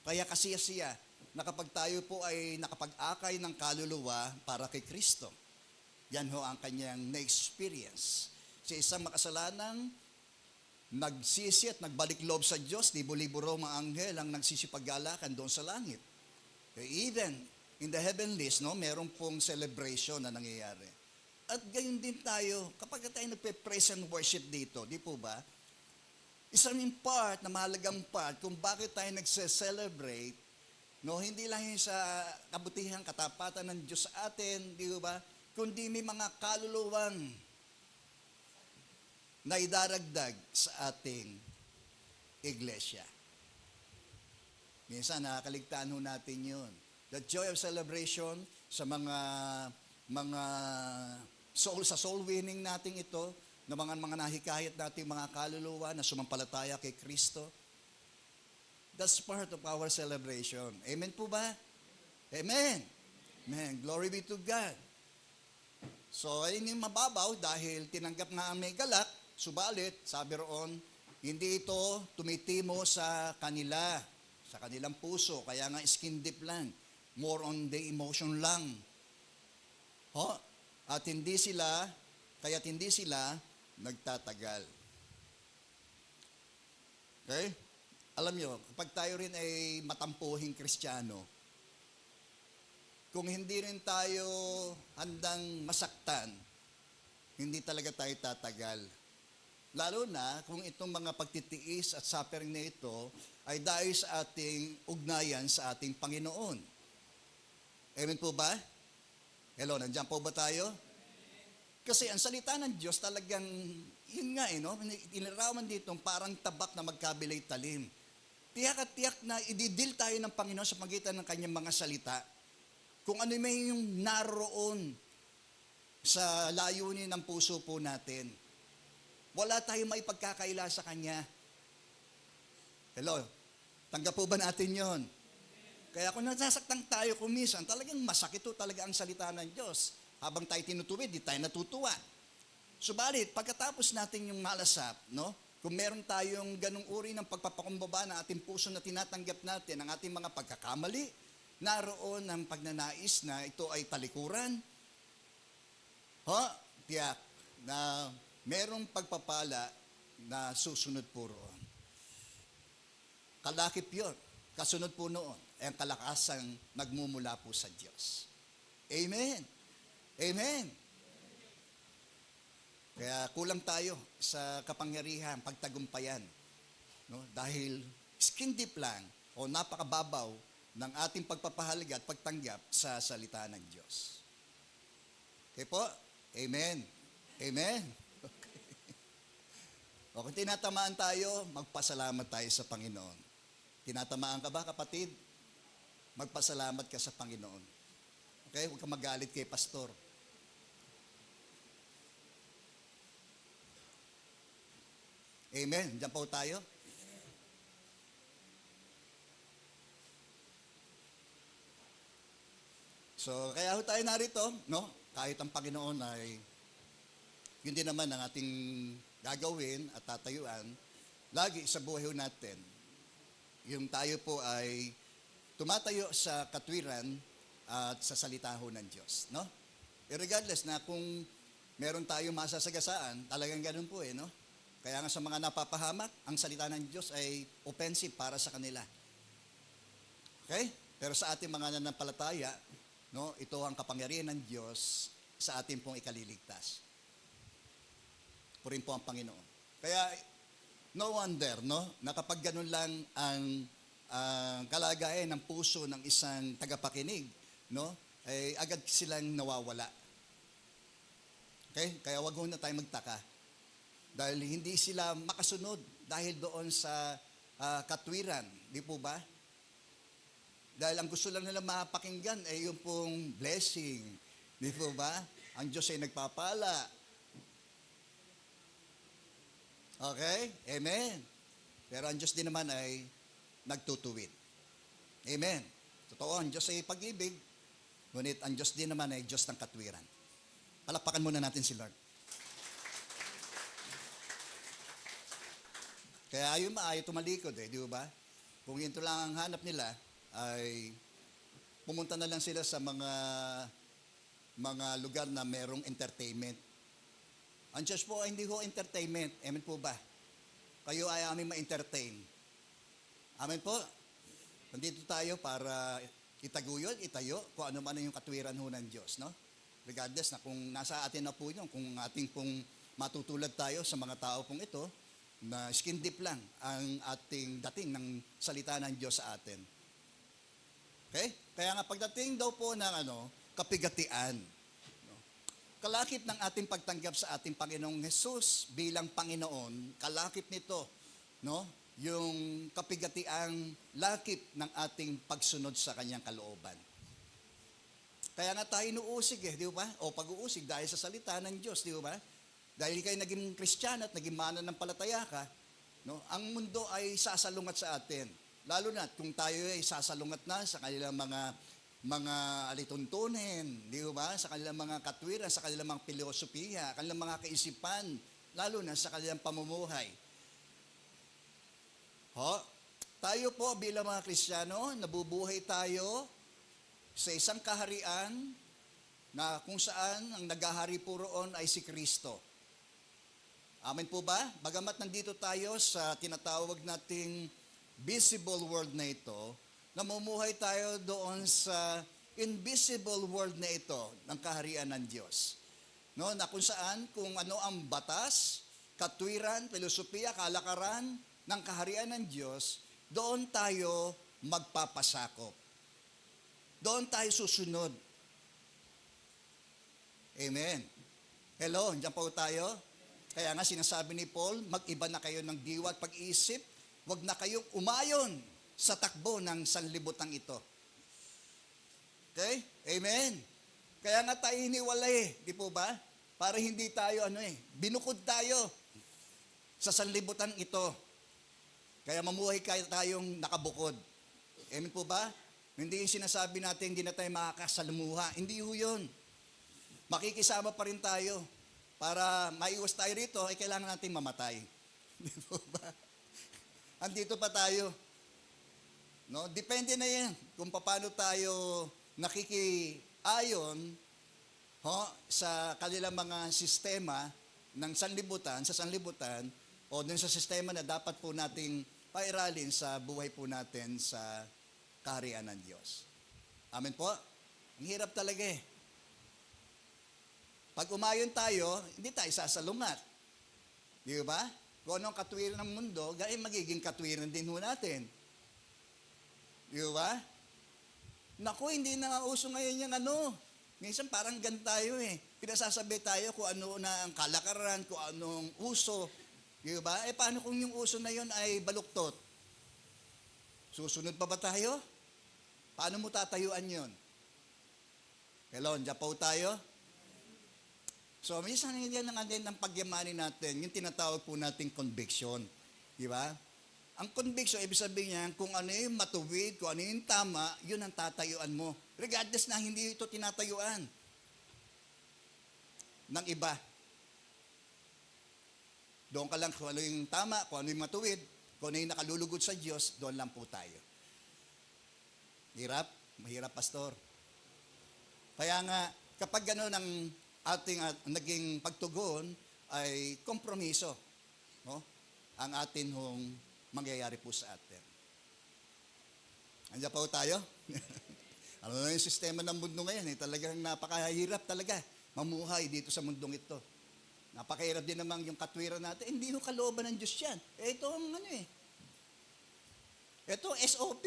Kaya kasiyasiya na kapag tayo po ay nakapag-akay ng kaluluwa para kay Kristo, yan ho ang kanyang na-experience. Sa isang makasalanang nagsisi at nagbalik loob sa Diyos, libo-libo raw mga anghel ang nagsisipaggalakan doon sa langit. Even in the heavenlies, no, meron pong celebration na nangyayari. At gayon din tayo, kapag tayo nagpe-praise and worship dito, di po ba? Isang part na mahalagang part kung bakit tayo nagse-celebrate, no, hindi lang yung sa kabutihan, katapatan ng Diyos sa atin, di ba? Kundi may mga kaluluwang na idaragdag sa ating iglesia. Minsan nakakaligtaan ho natin yun. The joy of celebration sa mga sa soul winning natin ito, ng mga nahikayat nating mga kaluluwa na sumampalataya kay Kristo. That's part of our celebration. Amen po ba? Amen. Amen. Glory be to God. So, ayun yung mababaw dahil tinanggap nga ang may galak, subalit, sabi roon, hindi ito tumitimo sa kanila, sa kanilang puso, kaya nga skin deep lang, more on the emotion lang. At hindi sila nagtatagal. Okay? Alam nyo, kapag tayo rin ay matampuhing Kristiyano, kung hindi rin tayo handang masaktan, hindi talaga tayo tatagal. Lalo na kung itong mga pagtitiis at suffering na ito ay dahil sa ating ugnayan sa ating Panginoon. Amen po ba? Hello, nandiyan po ba tayo? Kasi ang salita ng Diyos talagang, yun nga inilarawan dito parang tabak na magkabilay talim. Tiyak at tiyak na ididil tayo ng Panginoon sa pagitan ng kanyang mga salita. Kung ano may yung naroon sa layunin ng puso po natin. Wala tayong maipagkakaila sa Kanya. Hello? Tanggap po ba natin yon? Kaya kung nasasaktan tayo kumisan, talagang masakit to talaga ang salita ng Diyos. Habang tayo tinutuwid, di tayo natutuwa. Subalit, pagkatapos natin yung malasap, kung meron tayong ganung uri ng pagpapakumbaba ng ating puso na tinatanggap natin, ang ating mga pagkakamali, naroon ang pagnanais na ito ay talikuran, tiyak na merong pagpapala na susunod po roon. Kalakip yun. Kasunod po noon ay ang kalakasang nagmumula po sa Diyos. Amen. Amen. Kaya kulang tayo sa kapangyarihan, pagtagumpayan. Dahil skin deep lang o napakababaw ng ating pagpapahalaga at pagtanggap sa salita ng Diyos. Okay po? Amen. Amen. Okay. O kung tinatamaan tayo, magpasalamat tayo sa Panginoon. Tinatamaan ka ba, kapatid? Magpasalamat ka sa Panginoon. Okay? Huwag ka magalit kay pastor. Amen. Diyan po tayo. So, kaya tayo narito, kahit ang Panginoon ay, yun din naman ang ating gagawin at tatayuan, lagi sa buhay natin, yung tayo po ay tumatayo sa katwiran at sa salita ng Diyos, Regardless na kung meron tayong masasagasaan, talagang ganun po Kaya nga sa mga napapahamak, ang salita ng Diyos ay offensive para sa kanila. Okay? Pero sa ating mga nanampalataya, ito ang kapangyarihan ng Diyos sa ating pong ikaliligtas. Purin po ang Panginoon. Kaya, no wonder, na kapag ganun lang ang kalagayan ng puso ng isang tagapakinig, ay agad silang nawawala. Okay? Kaya wag na tayo magtaka. Dahil hindi sila makasunod dahil doon sa katwiran. Di po ba? Dahil ang gusto lang nila mapakinggan ay yung pong blessing. Di po ba? Ang Diyos ay nagpapala. Okay? Amen. Pero ang Diyos din naman ay nagtutuwid. Amen. Totoo, ang Diyos ay pag-ibig. Ngunit ang Diyos din naman ay Diyos ng katwiran. Palakpakan muna natin si Lord. Kaya ayaw tumalikod di ba? Kung ito lang ang hanap nila, ay pumunta na lang sila sa mga lugar na merong entertainment. Ang Diyos po ay hindi ho entertainment. Amen po ba? Kayo ay aming ma-entertain. Amen po? Nandito tayo para itaguyod, itayo, kung ano man yung katwiran ho ng Diyos, Regardless na kung nasa atin na po yun, kung ating pong matutulad tayo sa mga tao pong ito, na skin deep lang ang ating dating ng salita ng Diyos sa atin. Okay? Kaya nga pagdating daw po ng kapigatian, kalakip ng ating pagtanggap sa ating Panginoong Hesus bilang Panginoon, kalakip nito, yung kapigatiang lakip ng ating pagsunod sa kanyang kalooban. Kaya nga tayo inuusig di ba? O pag-uusig dahil sa salita ng Diyos, di ba? Dahil kayo naging Kristiyano at naging mananampalataya ka, no? Ang mundo ay sasalungat sa atin. Lalo na kung tayo ay sasalungat na sa kanilang mga alituntunin, di ba? Sa kanilang mga katwiran, sa kanilang mga filosofiya, kanilang mga kaisipan, lalo na sa kanilang pamumuhay. Tayo po bilang mga Kristiyano, nabubuhay tayo sa isang kaharian na kung saan ang naghahari po roon ay si Kristo. Amen po ba? Bagamat nandito tayo sa tinatawag nating visible world na ito, namumuhay tayo doon sa invisible world na ito ng kaharian ng Diyos. No, na kung saan, kung ano ang batas, katwiran, filosofiya, kalakaran ng kaharian ng Diyos, doon tayo magpapasakop. Doon tayo susunod. Amen. Hello, diyan po tayo. Kaya nga sinasabi ni Paul, mag-iba na kayo ng diwa at pag-iisip, huwag na kayong umayon sa takbo ng sanlibutan ito. Okay? Amen. Kaya nga tayo hiniwalay, di po ba? Para hindi tayo, binukod tayo sa sanlibutan ito. Kaya mamuhay tayong nakabukod. Amen po ba? Hindi yung sinasabi natin, hindi na tayo makakasalamuha. Hindi ho yun. Makikisama pa rin tayo. Para maiwas tayo rito, ay kailangan natin mamatay. Di po ba? Andito pa tayo. No? Depende na yan kung paano tayo nakikiayon sa kanilang mga sistema ng sanlibutan, o dun sa sistema na dapat po nating pairalin sa buhay po natin sa kaharian ng Diyos. Amen po? Ang hirap talaga Pag umayon tayo, hindi tayo sasalungat. Di ba? Kung anong katwiran ng mundo, gaya magiging katwiran din ho natin. Di ba? Naku, hindi na nga uso ngayon yung Minsan parang gan tayo Pinasasabi tayo kung ano na ang kalakaran, kung anong uso. Di ba? Paano kung yung uso na yun ay baluktot? Susunod pa ba tayo? Paano mo tatayuan yun? Hello, dyan po tayo? So, minsan yan ang atin ng pagyamanin natin, yung tinatawag po nating conviction. Di ba? Ang conviction, ibig sabihin niya, kung ano yung matuwid, kung ano yung tama, yun ang tatayuan mo. Regardless na hindi ito tinatayuan ng iba. Doon ka lang kung ano yung tama, kung ano yung matuwid, kung ano yung nakalulugod sa Diyos, doon lang po tayo. Hirap? Mahirap, pastor. Kaya nga, kapag gano'n ang ating naging pagtugon, ay kompromiso. No? Ang atin hong mangyayari po sa atin. Andiyan po tayo? Ano na yung sistema ng mundo ngayon? Talagang napakahirap talaga mamuhay dito sa mundong ito. Napakahirap din naman yung katwiran natin. Hindi yung kalooban ng Diyos yan. Ito ang Ito SOP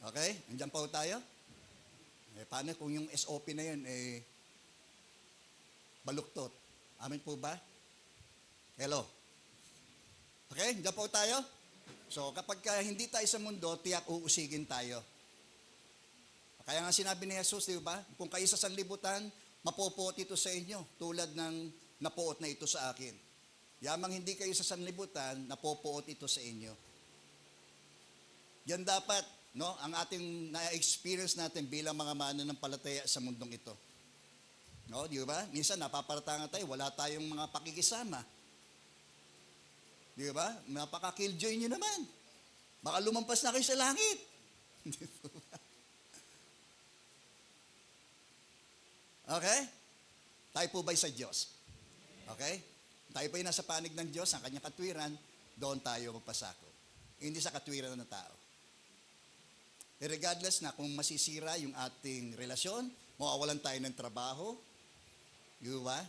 Okay? Andiyan po tayo? Paano kung yung SOP na yun, baluktot? Amin po ba? Hello? Okay? Andiyan po tayo? So, kapag hindi tayo sa mundo, tiyak uusigin tayo. Kaya nga sinabi ni Jesus, di ba? Kung kayo sa sanlibutan, mapupuot ito sa inyo, tulad ng napuot na ito sa akin. Yamang hindi kayo sa sanlibutan, napupuot ito sa inyo. Yan dapat, no, ang ating na-experience natin bilang mga mananampalataya sa mundong ito. No, di ba? Minsan napaparatangan tayo, wala tayong mga pakikisama. Di ba? Napaka-killjoy nyo naman. Baka lumampas na kayo sa langit. Okay? Tayo po ba'y sa Diyos? Okay? Tayo ba'y nasa panig ng Diyos, ang kanyang katwiran, doon tayo magpasako. Hindi sa katwiran ng tao. Regardless na kung masisira yung ating relasyon, mawawalan tayo ng trabaho, di ba?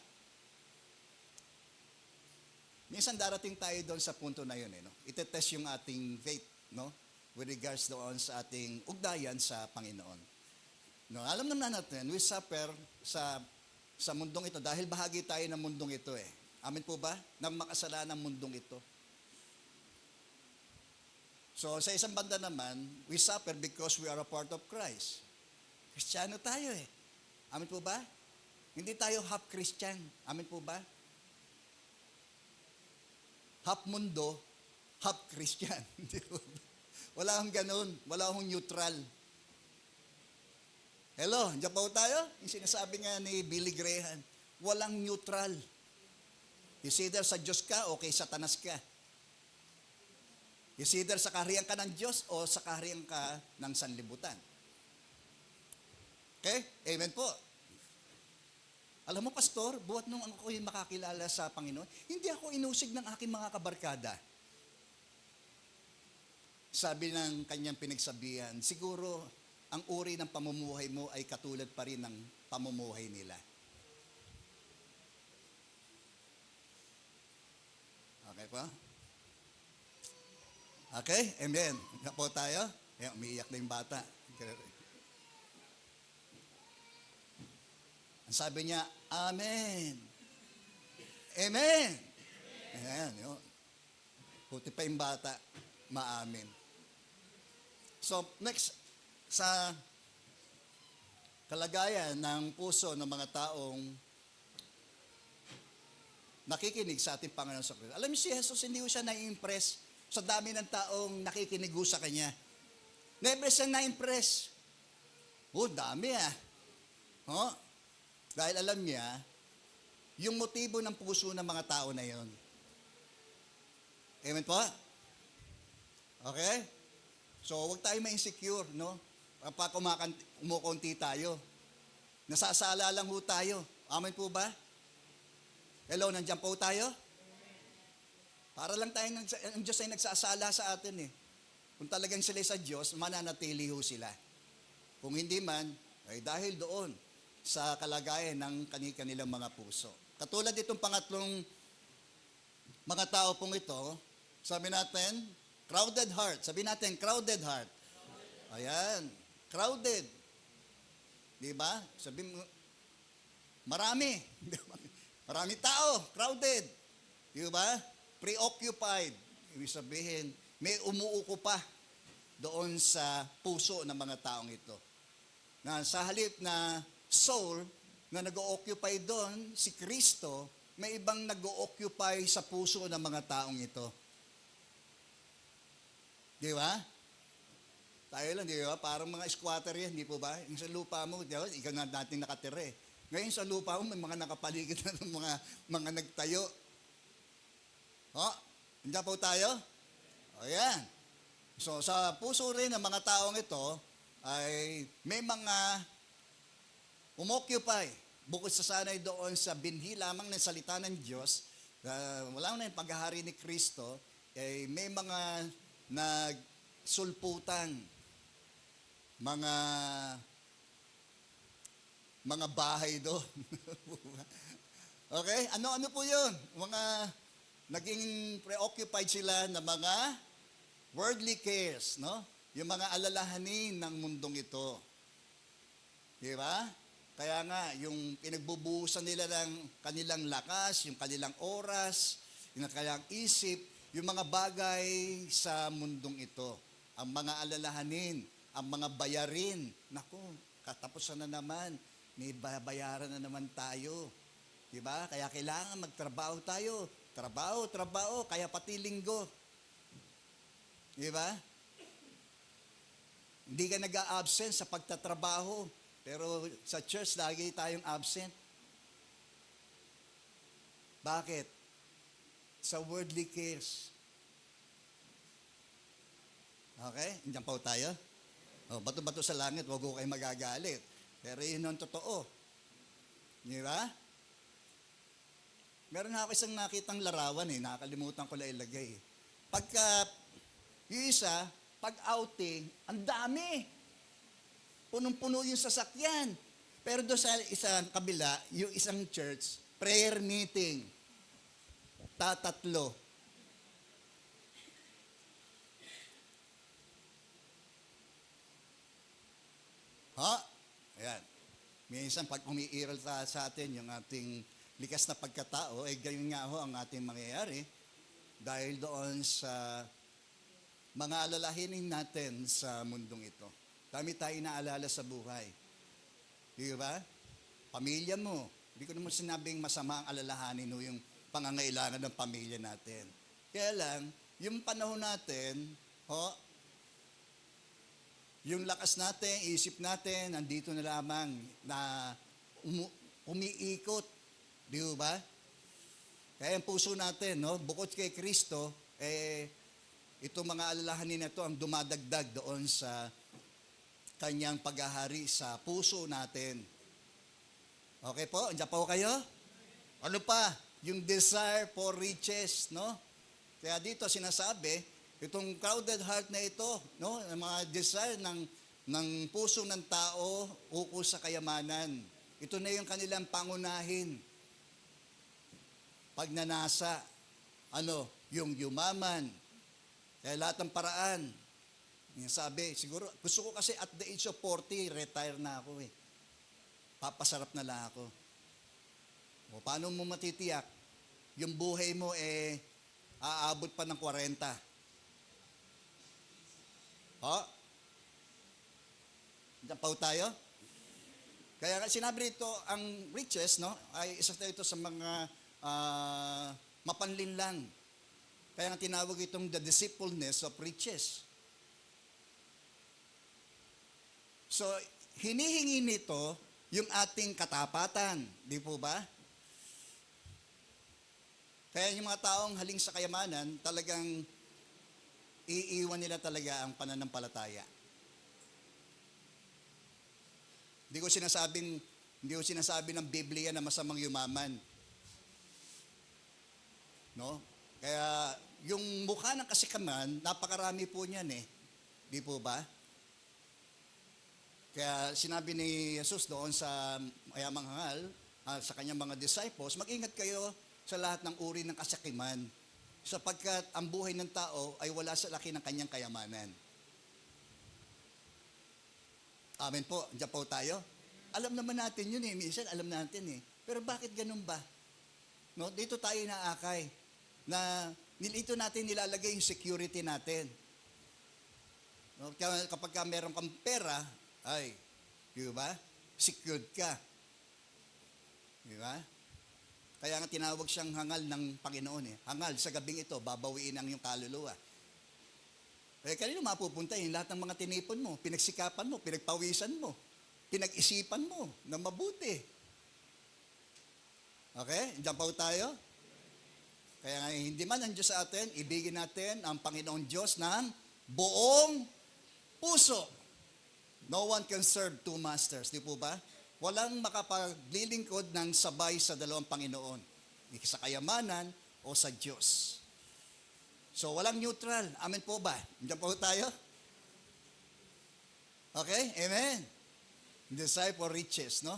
Minsan darating tayo doon sa punto na yun, no? Itetest yung ating faith, no? With regards doon sa ating ugnayan sa Panginoon. No, alam naman natin, we suffer sa mundong ito dahil bahagi tayo ng mundong ito Amin po ba? Nang makasalanan ng mundong ito. So sa isang banda naman, we suffer because we are a part of Christ. Kristiyano tayo eh. Amin po ba? Hindi tayo half Christian. Amin po ba? Half mundo, half Christian. Wala akong ganun. Wala akong neutral. Hello, diyan po tayo? Yung sinasabi nga ni Billy Graham, walang neutral. Is either sa Diyos ka o kay Satanas ka. Is either sa kaharian ka ng Diyos o sa kaharian ka ng sanlibutan. Okay? Amen po. Alam mo, Pastor, buhat nung ako'y makakilala sa Panginoon, hindi ako inusig ng aking mga kabarkada. Sabi ng kanyang pinagsabihan, siguro ang uri ng pamumuhay mo ay katulad pa rin ng pamumuhay nila. Okay po? Okay? Amen. Na po tayo? Umiiyak na yung bata. Ang sabi niya, Amen. Amen. Ayan, yun. Puti pa yung bata, ma-amen. So, next, sa kalagayan ng puso ng mga taong nakikinig sa ating Panginoon sa Kristo. Alam niyo si Jesus, hindi ko siya na-impress sa dami ng taong nakikinig sa Kanya. Never siya na-impress. Dami Oh, dahil alam niya, yung motibo ng puso ng mga tao na yon. Amen po? Okay? So, huwag tayo ma-insecure, no? Kapag kumukunti tayo. Nasasala lang ho tayo. Amen po ba? Hello, nandiyan po tayo? Para lang tayo, ang Diyos ay nagsasala sa atin eh. Kung talagang sila sa Diyos, mananatili ho sila. Kung hindi man, ay dahil doon sa kalagayan ng kanilang mga puso. Katulad itong pangatlong mga tao pong ito, sabi natin, crowded heart. Sabi natin, crowded heart. Ayan, crowded. Di ba? Sabi mo, marami. Marami tao, crowded. Di ba? Preoccupied. Ibig sabihin, may umuuko pa doon sa puso ng mga taong ito. Na sa halip na soul na nag-o-occupy doon, si Kristo, may ibang nag-o-occupy sa puso ng mga taong ito. Di ba? Tayo lang, di ba? Parang mga squatter yan, di po ba? Yung sa lupa mo, di ba? Ikaw na natin nakatira eh. Ngayon sa lupa mo, may mga nakapaligid na ng mga nagtayo. Hindi po tayo? O yan. So sa puso rin ng mga taong ito, ay may mga umoccupy. Bukod sa sanay doon sa binhi lamang ng salita ng Diyos, wala na yung paghahari ni Kristo, ay may mga nagsulputan, mga bahay doon. Okay? Ano po yun? Mga naging preoccupied sila na mga worldly cares, no? Yung mga alalahanin ng mundong ito. Di ba? Kaya nga, yung pinagbubuhusan nila ng kanilang lakas, yung kanilang oras, yung kanilang isip, yung mga bagay sa mundong ito. Ang mga alalahanin, ang mga bayarin. Naku, katapusan na naman. May bayaran na naman tayo. Diba? Kaya kailangan magtrabaho tayo. Trabaho, kaya pati linggo. Diba? Hindi ka nag-a-absent sa pagtatrabaho. Pero sa church, lagi tayong absent. Bakit? Sa worldly cares. Okay? Diyan po tayo. Bato-bato sa langit, huwag ko kayo magagalit. Pero yun ang totoo. Di ba? Meron ako isang nakitang larawan nakakalimutan ko lang ilagay. Pagka, yung isa, pag-outing, ang dami. Punong-puno yung sasakyan. Pero doon sa isang kabila, yung isang church, prayer meeting. Tatlo. Ayan. Minsan pag umiiral sa atin yung ating likas na pagkatao, gayon nga ho ang ating mangyayari dahil doon sa mga alalahanin natin sa mundong ito. Dami tayo naalala sa buhay. Di ba? Pamilya mo. Hindi ko naman sinabing masama ang alalahanin mo yung pangangailangan ng pamilya natin. Kaya lang, yung panahon natin, yung lakas natin, isip natin, nandito na lamang na umiikot. Di ba? Kaya ang puso natin, bukod kay Kristo, itong mga alalahanin na ito ang dumadagdag doon sa kanyang paghahari sa puso natin. Okay po? Andiyan po kayo? Ano pa? Yung desire for riches, no? Kaya dito sinasabi, itong crowded heart na ito, no? Ang mga desire ng puso ng tao ukol sa kayamanan. Ito na yung kanilang pangunahin. Pagnanasa, yung yumaman. Kaya lahat ng paraan. Sabi, siguro, gusto ko kasi at the age of 40, retire na ako eh. Papasarap na lang ako. O, paano mo matitiyak? Yung buhay mo aabot pa ng 40. Diyan pa tayo? Kaya sinabi rito, ang riches, no, ay isa ito sa mga mapanlinlang. Kaya nga tinawag itong the deceitfulness of riches. So, hinihingi nito yung ating katapatan. Di po ba? Kaya yung mga taong haling sa kayamanan, talagang iiwan nila talaga ang pananampalataya. Hindi ko sinasabi ng Biblia na masamang yumaman. No? Kaya yung mukha ng kasikaman, napakarami po niyan eh. Di po ba? Kaya sinabi ni Jesus doon sa mayamang hangal, sa kanyang mga disciples, mag-ingat kayo sa lahat ng uri ng kasakiman, sapagkat ang buhay ng tao ay wala sa laki ng kanyang kayamanan. Amen po. Diyan po tayo. Alam naman natin yun eh. Minsan alam natin eh. Pero bakit ganun ba? No? Dito tayo naakay na dito natin nilalagay yung security natin. No? Kapag meron kang pera, ay, di ba? Secured ka. Di ba? Kaya nga tinawag siyang hangal ng Panginoon eh. Hangal, sa gabing ito, babawiin ang iyong kaluluwa. Kanino mapupunta yung lahat ng mga tinipon mo, pinagsikapan mo, pinagpawisan mo, pinag-isipan mo na mabuti. Okay? Diyan pa tayo? Kaya nga, hindi man ang Diyos sa atin, ibigin natin ang Panginoon Diyos ng buong puso. No one can serve two masters, di po ba? Walang makapaglilingkod ng sabay sa dalawang Panginoon. Sa kayamanan o sa Diyos. So, walang neutral. Amen po ba? Diyan po tayo? Okay? Amen? Desire for riches, no?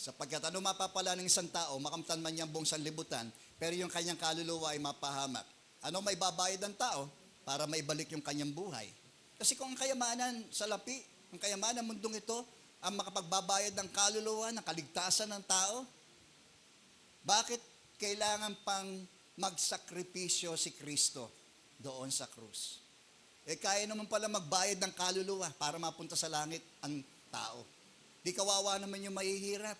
Sapagkat ano mapapala ng isang tao, makamtan man niyang buong sanlibutan, pero yung kanyang kaluluwa ay mapahamak. Ano may babayad ng tao para maibalik yung kanyang buhay? Kasi kung ang kayamanan sa lapi, ang kayamanan ng mundong ito, ang makapagbabayad ng kaluluwa, ng kaligtasan ng tao, bakit kailangan pang magsakripisyo si Kristo doon sa krus? Kaya naman pala magbayad ng kaluluwa para mapunta sa langit ang tao. Di kawawa naman yung mahihirap.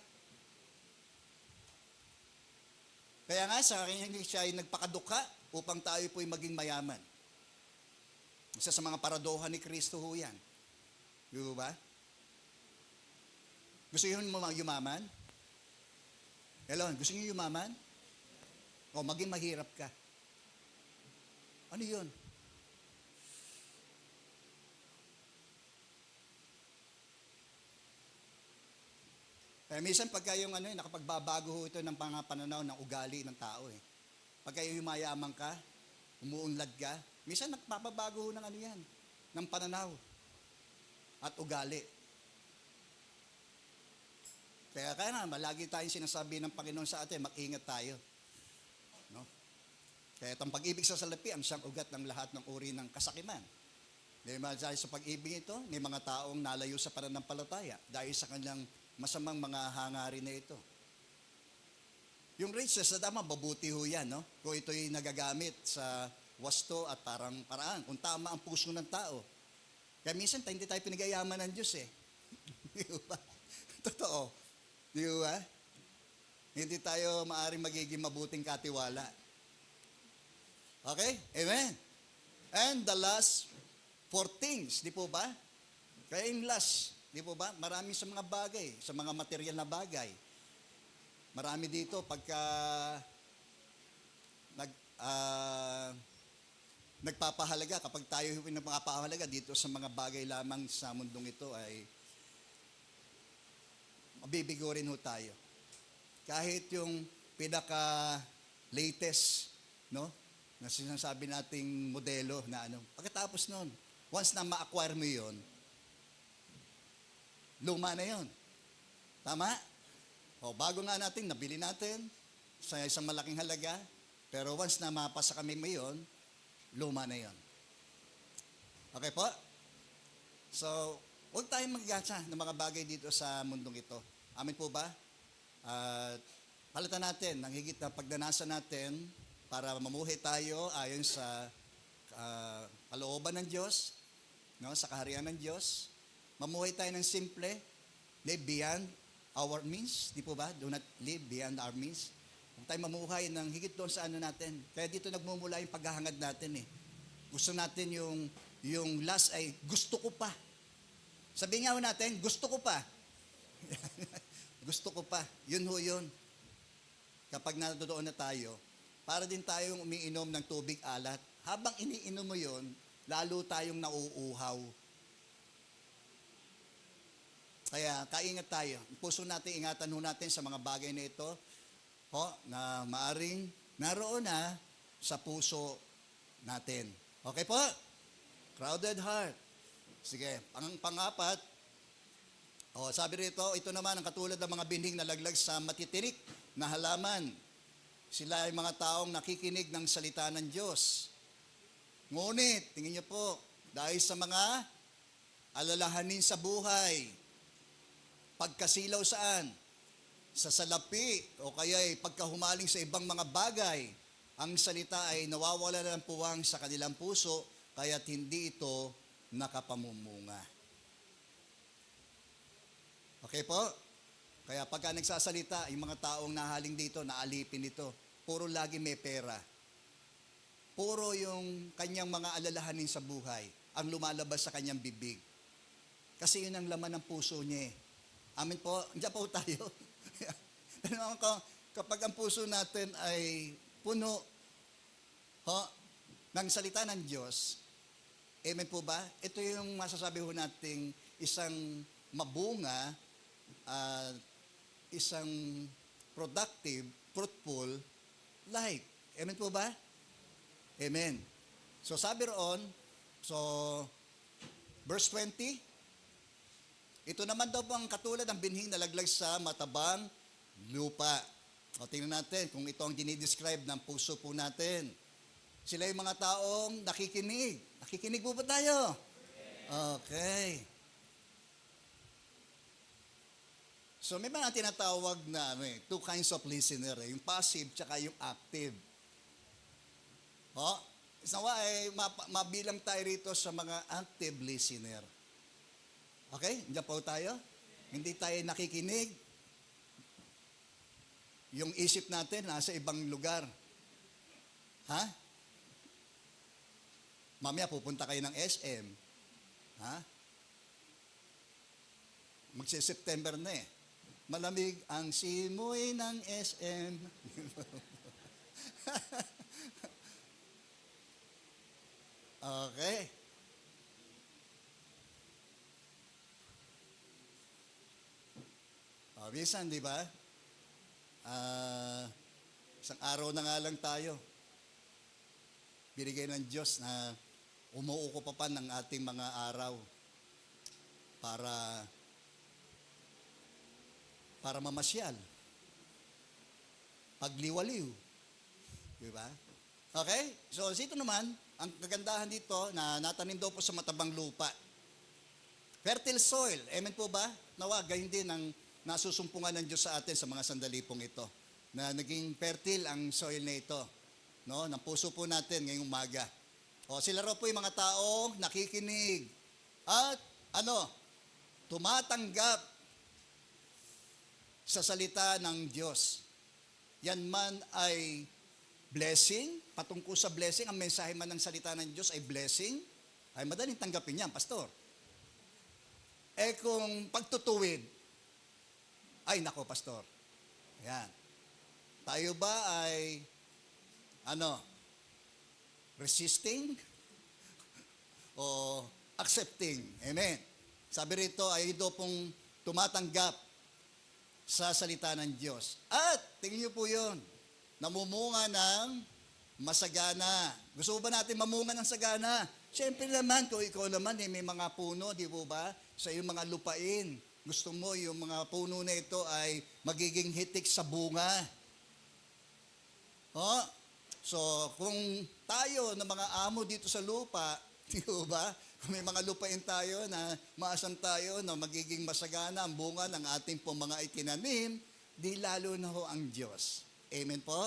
Kaya nga sa akin, siya ay nagpakadukha upang tayo po'y maging mayaman. Isa sa mga paradoha ni Kristo ho yan. Di ba? Gusto niyo yumaman? Hello, gusto niyo yumaman? O maging mahirap ka? Ano yun? Minsan pagka yung nakapagbabago ho ito ng pananaw ng ugali ng tao eh. Pagka yung yumayaman ka, umuunlad ka, minsan nagpapabago ho ng yan, ng pananaw at ugali. Kaya nga, malagi tayong sinasabi ng Panginoon sa atin, mag-ingat tayo. No? Kaya itong pag-ibig sa salapi, ang siyang ugat ng lahat ng uri ng kasakiman. Dahil sa pag-ibig ito, may mga taong nalayo sa pananampalataya dahil sa kanilang masamang mga hangarin na ito. Yung riches, sa tama, mabuti ho yan, no? Kung ito'y nagagamit sa wasto at paraan. Kung tama ang puso ng tao. Kaya minsan hindi tayo pinag-ayaman ng Diyos eh. Di ba? Totoo. Di ba? Hindi tayo maaring magiging mabuting katiwala. Okay? Amen? And the last 4 things, di po ba? Kaya yung last, di po ba? Marami sa mga bagay, sa mga material na bagay. Marami dito pagka nagpapahalaga, kapag tayo nagpapahalaga dito sa mga bagay lamang sa mundong ito ay mabibigo rin ho tayo. Kahit yung pinaka-latest, no? Na sinasabi nating modelo na ano. Pagkatapos nun, once na ma-acquire mo yun, luma na yun. Tama? O, bago nga natin, nabili natin sa isang malaking halaga, pero once na mapasa kami mo yun, luma na yun. Okay po? So, huwag tayong mag-gasa ng mga bagay dito sa mundong ito. Amin po ba? At palitan natin ang higit na pagdanasan natin para mamuhay tayo ayon sa kalooban ng Diyos, no, sa kaharian ng Diyos. Mamuhay tayo ng simple, live beyond our means, di po ba? Do not live beyond our means. Huwag tayo mamuhay ng higit doon sa ano natin. Kaya dito nagmumula yung paghahangad natin eh. Gusto natin yung last ay gusto ko pa. Sabihin nga ho natin, gusto ko pa. Gusto ko pa. Yun ho yun. Kapag nandoon na tayo, para din tayong umiinom ng tubig alat. Habang iniinom mo yun, lalo tayong nauuhaw. Kaya kaingat tayo. Ang puso natin, ingatan ho natin sa mga bagay na ito na maaring naroon na sa puso natin. Okay po? Crowded heart. Sige, pangapat, sabi rito, ito naman ang katulad ng mga binhing na laglag sa matitirik na halaman. Sila ay mga taong nakikinig ng salita ng Diyos. Ngunit, tingin niyo po, dahil sa mga alalahanin sa buhay, pagkasilaw saan? Sa salapi o kaya ay pagkahumaling sa ibang mga bagay, ang salita ay nawawala ng puwang sa kanilang puso, kaya't hindi ito nakapamumunga. Okay po? Kaya pagka nagsasalita, yung mga taong nahaling dito, naalipin dito, puro lagi may pera. Puro yung kanyang mga alalahanin sa buhay ang lumalabas sa kanyang bibig. Kasi yun ang laman ng puso niya eh. Amin po, diyan po tayo. Kapag ang puso natin ay puno ng salita ng Diyos, amen po ba? Ito yung masasabi ho nating isang mabunga isang productive, fruitful life. Amen po ba? Amen. So sabi roon, verse 20, ito naman daw po ang katulad ng binhing nalaglag sa matabang lupa. O tingnan natin kung ito ang dinidescribe ng puso po natin. Sila yung mga taong nakikinig. Nakikinig po ba tayo? Okay. So may mga tinatawag na two kinds of listener, yung passive tsaka yung active. Isawa ay mabilang tayo rito sa mga active listener. Okay? Diyan po tayo. Hindi tayo nakikinig. Yung isip natin nasa ibang lugar. Ha? Mamaya pupunta kayo ng SM. Ha? Magsi-September na eh. Malamig ang simoy ng SM. Okay. Minsan, di ba? Isang araw na nga lang tayo. Binigay ng Diyos na umuuko pa ng ating mga araw para mamasyal. Pagliwaliw. Di ba? Okay? So, dito naman, ang kagandahan dito na natanim daw po sa matabang lupa. Fertile soil. Amen po ba? Nawa, gayon din ang nasusumpungan ng Diyos sa atin sa mga sandali pong ito. Na naging fertile ang soil na ito. no, ng puso po natin ngayong umaga. O, sila raw po yung mga taong nakikinig at tumatanggap sa salita ng Diyos. Yan man ay blessing, patungkol sa blessing, ang mensahe man ng salita ng Diyos ay blessing, ay madaling tanggapin yan, pastor. Kung pagtutuwid, ay nako, pastor. Ayan. Tayo ba ay, resisting o accepting? Amen. Sabi rito ay ito pong tumatanggap sa salita ng Diyos. At, tingin niyo po yun, namumunga ng masagana. Gusto ba natin mamunga ng sagana? Siyempre naman, kung ikaw naman may mga puno, di po ba? Sa iyong mga lupain, gusto mo yung mga puno na ito ay magiging hitik sa bunga. So, kung tayo na mga amo dito sa lupa, di po ba? Kung may mga lupain tayo na maasam tayo na magiging masagana ang bunga ng ating pong mga itinanim, di lalo na ho ang Diyos. Amen po?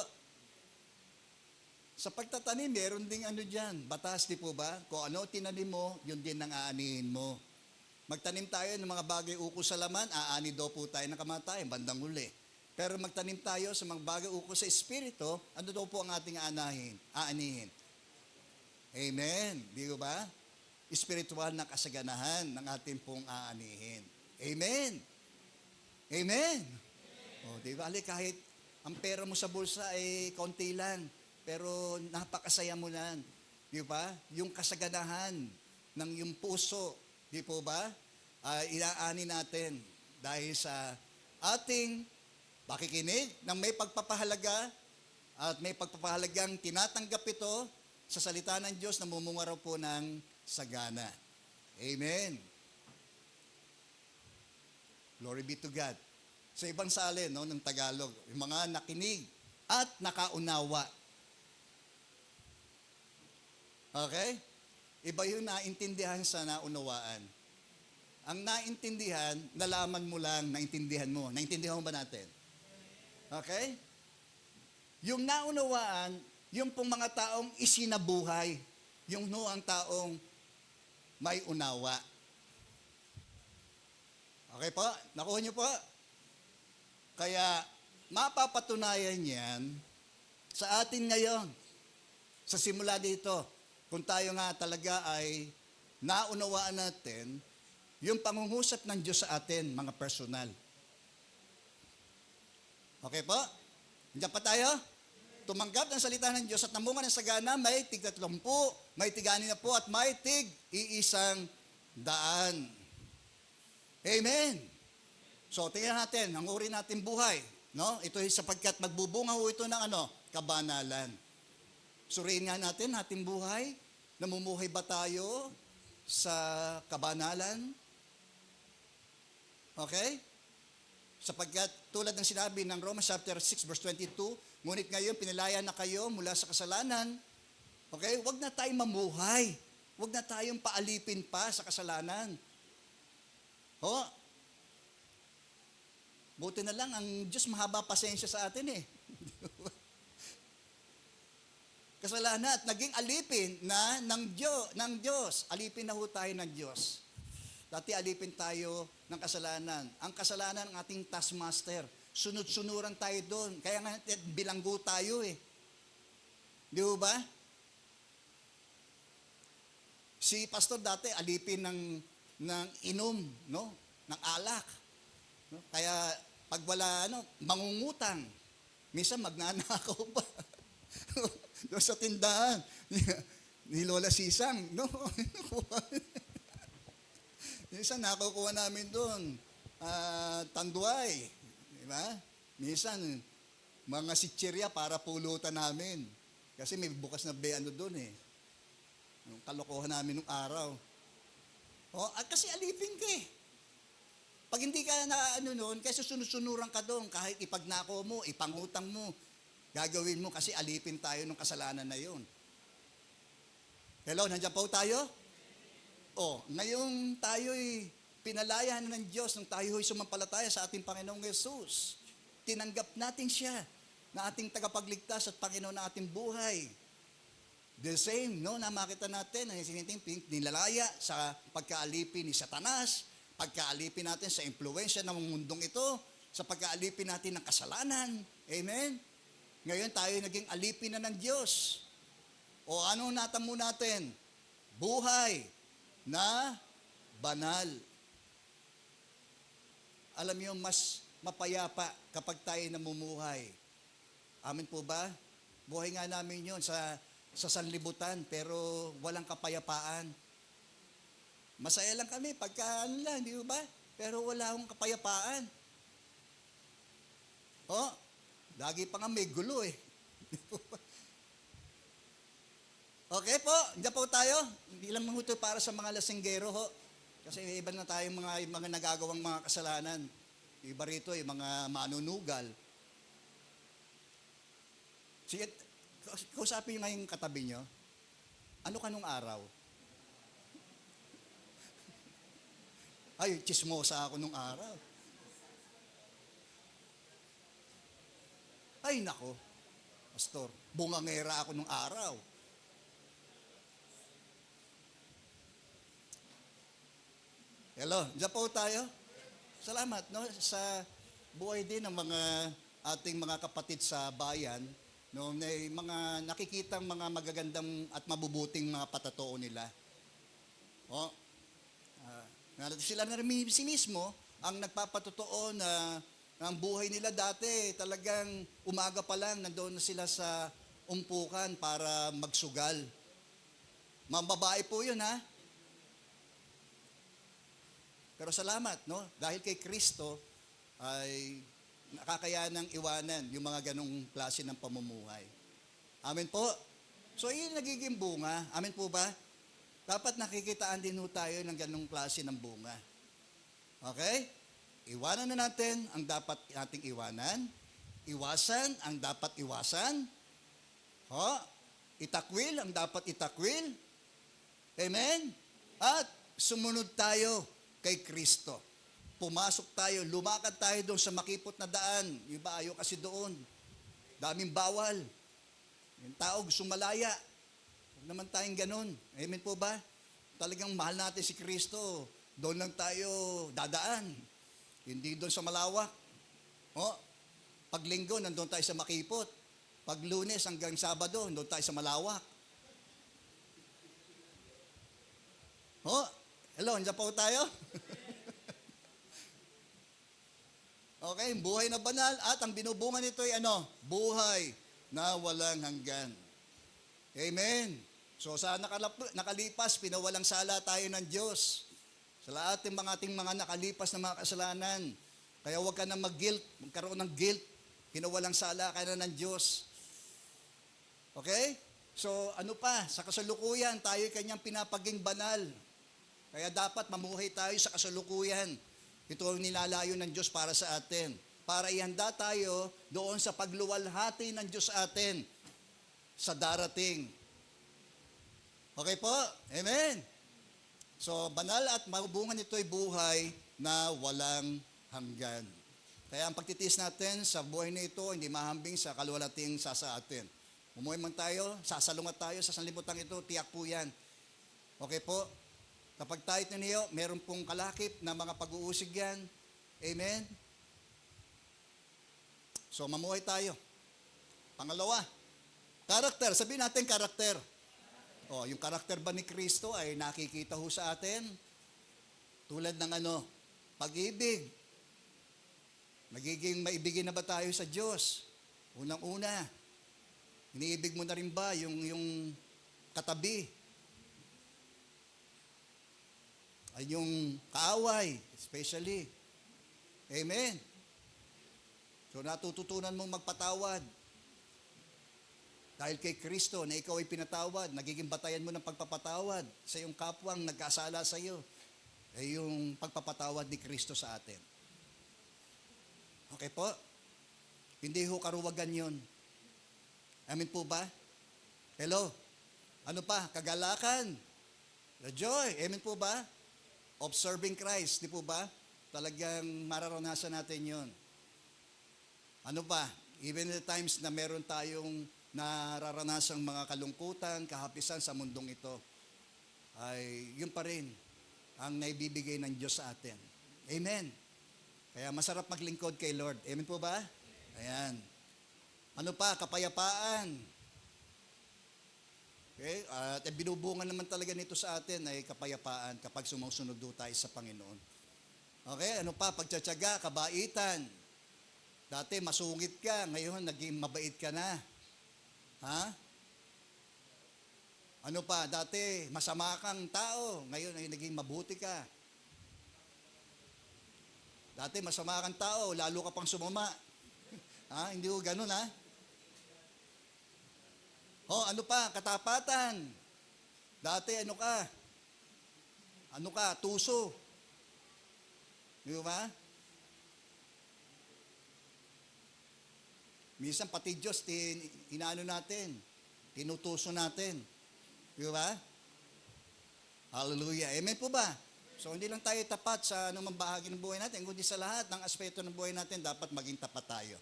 Sa pagtatanim, meron ding dyan, batas, di po ba? Kung ano tinanim mo, yun din ang aanihin mo. Magtanim tayo ng mga bagay ukol sa laman, aani daw po tayo ng kamatayan, bandang huli. Pero magtanim tayo sa mga bagay ukol sa Espiritu, ano daw po ang ating aanihin? Amen. Di ba? Espiritual na kasaganahan ng ating pong aanihin. Amen. Amen. O, di ba? Kahit ang pera mo sa bulsa ay konti lang, pero napakasaya mo lang. Di ba? Yung kasaganahan ng yung puso, di po ba? Inaani natin dahil sa ating pakikinig ng may pagpapahalaga at may pagpapahalagang tinatanggap ito sa salita ng Diyos na mumunga raw po ng sagana. Amen. Glory be to God. Sa ibang salin ng Tagalog, yung mga nakinig at nakaunawa. Okay? Iba yung naintindihan sa naunawaan. Ang naintindihan, nalaman mo lang, naintindihan mo. Naintindihan mo ba natin? Okay? Yung naunawaan, yung pong mga taong isinabuhay, yung ang taong may unawa. Okay po? Nakuha niyo po? Kaya, mapapatunayan yan sa atin ngayon. Sa simula dito, kung tayo nga talaga ay naunawaan natin yung pangungusap ng Diyos sa atin, mga personal. Okay po? Diyan pa tayo? Tumanggap ng salita ng Diyos at namunga ng sagana, may tig-30, may tig-60 at may tig-100. Amen. So, tingnan natin, ang uri natin buhay. No? Ito ay sapagkat magbubunga ho ito ng kabanalan. Suriin nga natin ating buhay. Namumuhay ba tayo sa kabanalan? Okay? Sapagkat tulad ng sinabi ng Romans chapter 6 verse 22, ngunit ngayon pinalaya na kayo mula sa kasalanan. Okay? Huwag na tayong mamuhay. Huwag na tayong paalipin pa sa kasalanan. Buti na lang ang Diyos mahaba pasensya sa atin eh. Kasalanan at naging alipin na ng Diyos. Alipin na ho tayo ng Diyos. Dati alipin tayo ng kasalanan. Ang kasalanan ng ating taskmaster. Sunod-sunuran tayo doon. Kaya nga bilanggo tayo eh. Di ba? Si pastor dati alipin ng inom, no? Ng alak. No? Kaya pag wala mangungutang. Minsan magnanakaw pa. Doon sa tindahan ni Lola Sisang, no? Minsan nakukuha namin doon, tanduay, di ba? Minsan, mga sitsirya para pulutan namin. Kasi may bukas na doon eh. Yung kalokohan namin nung araw. Kasi alipin ka eh. Pag hindi ka noon, kasi sunod-sunuran ka doon, kahit ipagnako mo, ipangutang mo, gagawin mo kasi alipin tayo ng kasalanan na yun. Hello, nandiyan po tayo? Ngayon tayo'y pinalaya ng Diyos nung tayo'y sumampalataya sa ating Panginoong Yesus. Tinanggap natin siya. na ating tagapagligtas at Panginoon na ating buhay. The same, no, na makita natin, ang siniting nilalaya sa pagkaalipin ni Satanas, pagkaalipin natin sa impluensya ng mundong ito, sa pagkaalipin natin ng kasalanan. Amen? Ngayon tayo naging alipin na ng Diyos. O ano natamo natin? Buhay na banal. Alam niyo, mas mapayapa kapag tayo namumuhay. Amin po ba? Buhay nga namin yun sa sanlibutan, pero walang kapayapaan. Masaya lang kami pagka lang, di ba? Pero wala akong kapayapaan. Oh, lagi pa nga may gulo eh. Okay po, diyan po tayo. Hindi lang mahuto para sa mga lasinggero ho. Kasi iba na tayong mga nagagawang mga kasalanan. Iba rito mga manunugal. Sige, kausapin nyo ngayong katabi nyo. Ano ka nung araw? Ay, chismosa ako nung araw. Ay, nako. Pastor, bungangera ako nung araw. Hello, diyan po tayo. Salamat, no, sa buhay din ng mga ating mga kapatid sa bayan, no, may mga nakikitang mga magagandang at mabubuting mga patatoo nila. Oh, sila na rin mismo ang nagpapatotoo na ang buhay nila dati talagang umaga pa lang nandoon na sila sa umpukan para magsugal. Mga babae po yun, ha? Pero salamat, no? Dahil kay Kristo ay nakakayanang iwanan yung mga ganong klase ng pamumuhay. Amen po? So, yun nagiging bunga. Amen po ba? Dapat nakikitaan din tayo ng ganong klase ng bunga. Okay? Iwanan na natin ang dapat nating iwanan. Iwasan ang dapat iwasan. Itakwil ang dapat itakwil. Amen? At sumunod tayo kay Kristo. Pumasok tayo, lumakad tayo doon sa makipot na daan. Iba ayaw kasi doon. Daming bawal. Yung tao gusto malaya. Huwag naman tayong ganun. Amen po ba? Talagang mahal natin si Kristo. Doon lang tayo dadaan. Hindi doon sa malawak. Pag linggo, nandun tayo sa makipot. Pag Lunes hanggang Sabado, nandun tayo sa malawak. Hello, nandiyan po tayo? Okay, buhay na banal at ang binubungan nito ay ano? Buhay na walang hanggan. Amen. So sa nakalipas, pinawalang sala tayo ng Diyos. Sa lahat ng ating mga nakalipas na mga kasalanan. Kaya huwag ka na mag-guilt, magkaroon ng guilt. Pinawalang sala ka na ng Diyos. Okay? So ano pa, sa kasalukuyan, tayo kanyang pinapaging banal. Kaya dapat mamuhay tayo sa kasalukuyan. Ito ang nilalayo ng Diyos para sa atin. Para ihanda tayo doon sa pagluwalhati ng Diyos sa atin sa darating. Okay po? Amen? So, banal at mabungan nito ay buhay na walang hanggan. Kaya ang pagtitiis natin sa buhay na ito, hindi mahambing sa kaluwalhating sa atin. Umuwi man tayo, sasalungat tayo sa sanlibutan ito, tiyak po yan. Okay po? Kapag tayo tiniyo, meron pong kalakip na mga pag-uusig yan. Amen? So, mamuhay tayo. Pangalawa, karakter. Sabihin natin karakter. Yung karakter ba ni Kristo ay nakikita ho sa atin? Tulad ng pag-ibig. Magiging maibigin na ba tayo sa Diyos? Unang-una, iniibig mo na rin ba yung katabi? Ay yung kaaway, especially. Amen. So natututunan mong magpatawad. Dahil kay Kristo na ikaw ay pinatawad, nagiging batayan mo ng pagpapatawad sa iyong kapwang nagkasala sa iyo. Ay yung pagpapatawad ni Kristo sa atin. Okay po? Hindi ho karuwagan yun. Amen po ba? Hello? Ano pa? Kagalakan. The joy. Amen po ba? Observing Christ, di po ba? Talagang mararanasan natin yun. Ano pa? Even the times na meron tayong nararanasang mga kalungkutan, kahapisan sa mundong ito, ay yun pa rin ang naibibigay ng Diyos sa atin. Amen. Kaya masarap maglingkod kay Lord. Amen po ba? Ayan. Ano pa? Kapayapaan. Okay? At binubungan naman talaga nito sa atin ay kapayapaan kapag sumusunod tayo sa Panginoon. Okay? Ano pa? Pagtsatsaga, kabaitan. Dati masungit ka, ngayon naging mabait ka na. Ha? Ano pa? Dati masama kang tao, ngayon ay naging mabuti ka. Dati masama kang tao, lalo ka pang sumama. Ha? Hindi ko ganun, ha? Ano pa? Katapatan. Dati ano ka? Ano ka? Tuso. Di ba? Minsan pati Diyos, inaano natin, tinutuso natin. Di ba? Hallelujah. Amen po ba? So hindi lang tayo tapat sa anumang bahagi ng buhay natin, kundi sa lahat ng aspeto ng buhay natin, dapat maging tapat tayo.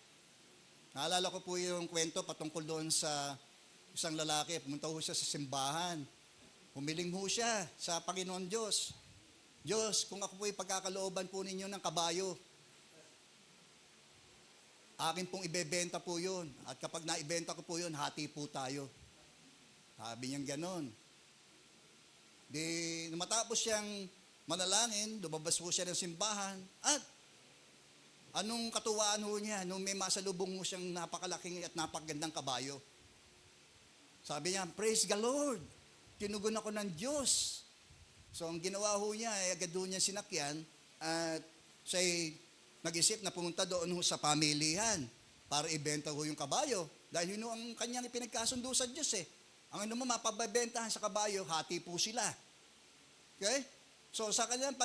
Naalala ko po yung kwento patungkol doon sa isang lalaki, pumunta ho siya sa simbahan. Humiling ho siya sa Panginoon Diyos. Diyos, kung ako po'y pagkakalooban po ninyo ng kabayo, akin pong ibebenta po yun. At kapag naibenta ko po yun, hati po tayo. Sabi niyang ganon. Di, matapos siyang manalangin, lumabas po siya ng simbahan, at anong katuwaan ho niya nung may masalubong mo siyang napakalaking at napakagandang kabayo? Sabi niya, praise the Lord, tinugon ako ng Diyos. So ang ginawa ho niya, ay agad ho niya sinakyan at siya'y nag-isip na pumunta doon ho sa pamilihan para ibenta ho yung kabayo. Dahil yun ang kanyang ipinagkasundo sa Diyos eh. Ang ano mo, mapabebentahan sa kabayo, hati po sila. Okay? So sa kanyang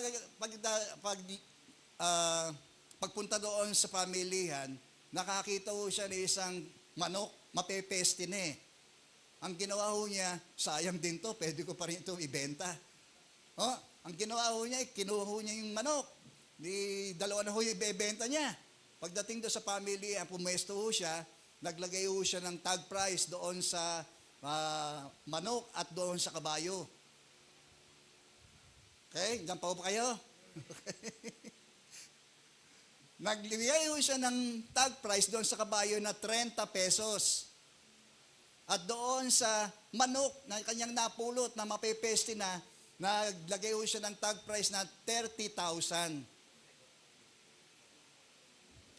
pagpunta doon sa pamilihan, nakakita ho siya ng isang manok, mapepeste na eh. Ang ginawa ho niya, sayang din to, pwede ko pa rin ito ibenta. Ang ginawa ho niya, kinuha ho niya yung manok. Dalawa na ho yung ibebenta niya. Pagdating doon sa family, pumesto ho siya, naglagay ho siya ng tag price doon sa manok at doon sa kabayo. Okay? Diyan pa ho pa kayo? Naglagay ho siya ng tag price doon sa kabayo na 30 pesos. At doon sa manok na kanyang napulot na mapepeste na, naglagay ho siya ng tag price na 30,000.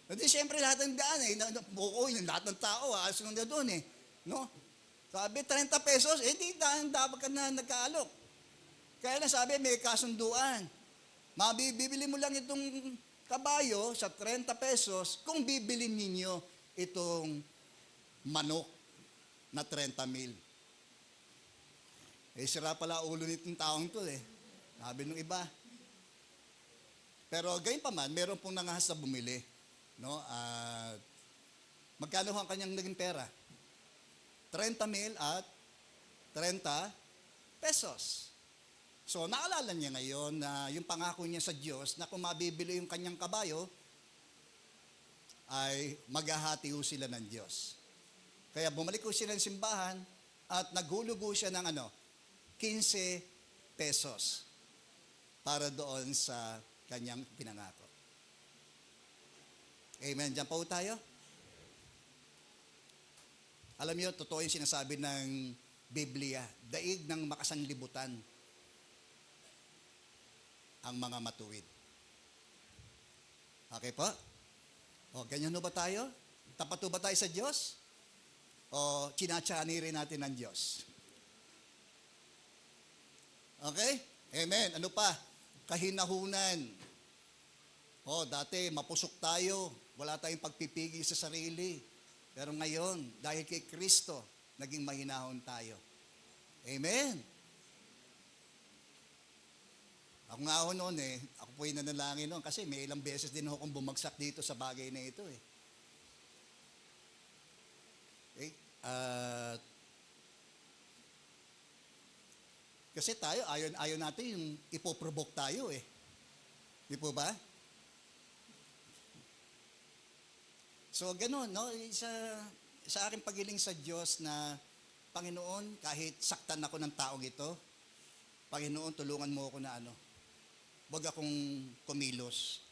Hindi, siyempre lahat ng daan eh. Buko yun, lahat ng tao, asunod na doon eh. No? Sabi, 30 pesos, hindi dapat ka na nagkaalok. Kaya na sabi, may kasunduan. Mabibili mo lang itong kabayo sa 30 pesos kung bibilin ninyo itong manok na 30,000. Sira pala ulo nitong taong to eh. Sabi nung iba. Pero gayon pa man, meron pong nangahas na bumili. No? Magkano ang kanyang naging pera? 30,000 at 30 pesos. So naalala niya ngayon na yung pangako niya sa Diyos na kung mabibili yung kanyang kabayo, ay maghahati ho sila ng Diyos. Kaya bumalik ko siya ng simbahan at naghulugo siya ng 15 pesos para doon sa kanyang pinangako. Amen. Diyan pa po tayo. Alam niyo, totoo yung sinasabi ng Biblia, daig ng makasanlibutan ang mga matuwid. Okay po? Ganyan ba tayo? Tapat ba tayo sa Diyos? O chinatsani rin natin ng Diyos? Okay? Amen. Ano pa? Kahinahunan. Dati mapusok tayo. Wala tayong pagpipigil sa sarili. Pero ngayon, dahil kay Kristo, naging mahinahon tayo. Amen. Ako nga ako noon ako po yung nanalangin noon kasi may ilang beses din akong bumagsak dito sa bagay na ito eh. Okay? Kasi tayo, ayaw natin yung ipoprovoke tayo eh. Di po ba? So, ganun, no? Sa aking pagiling sa Diyos na, Panginoon, kahit saktan ako ng taong ito, Panginoon, tulungan mo ako na wag akong kumilos.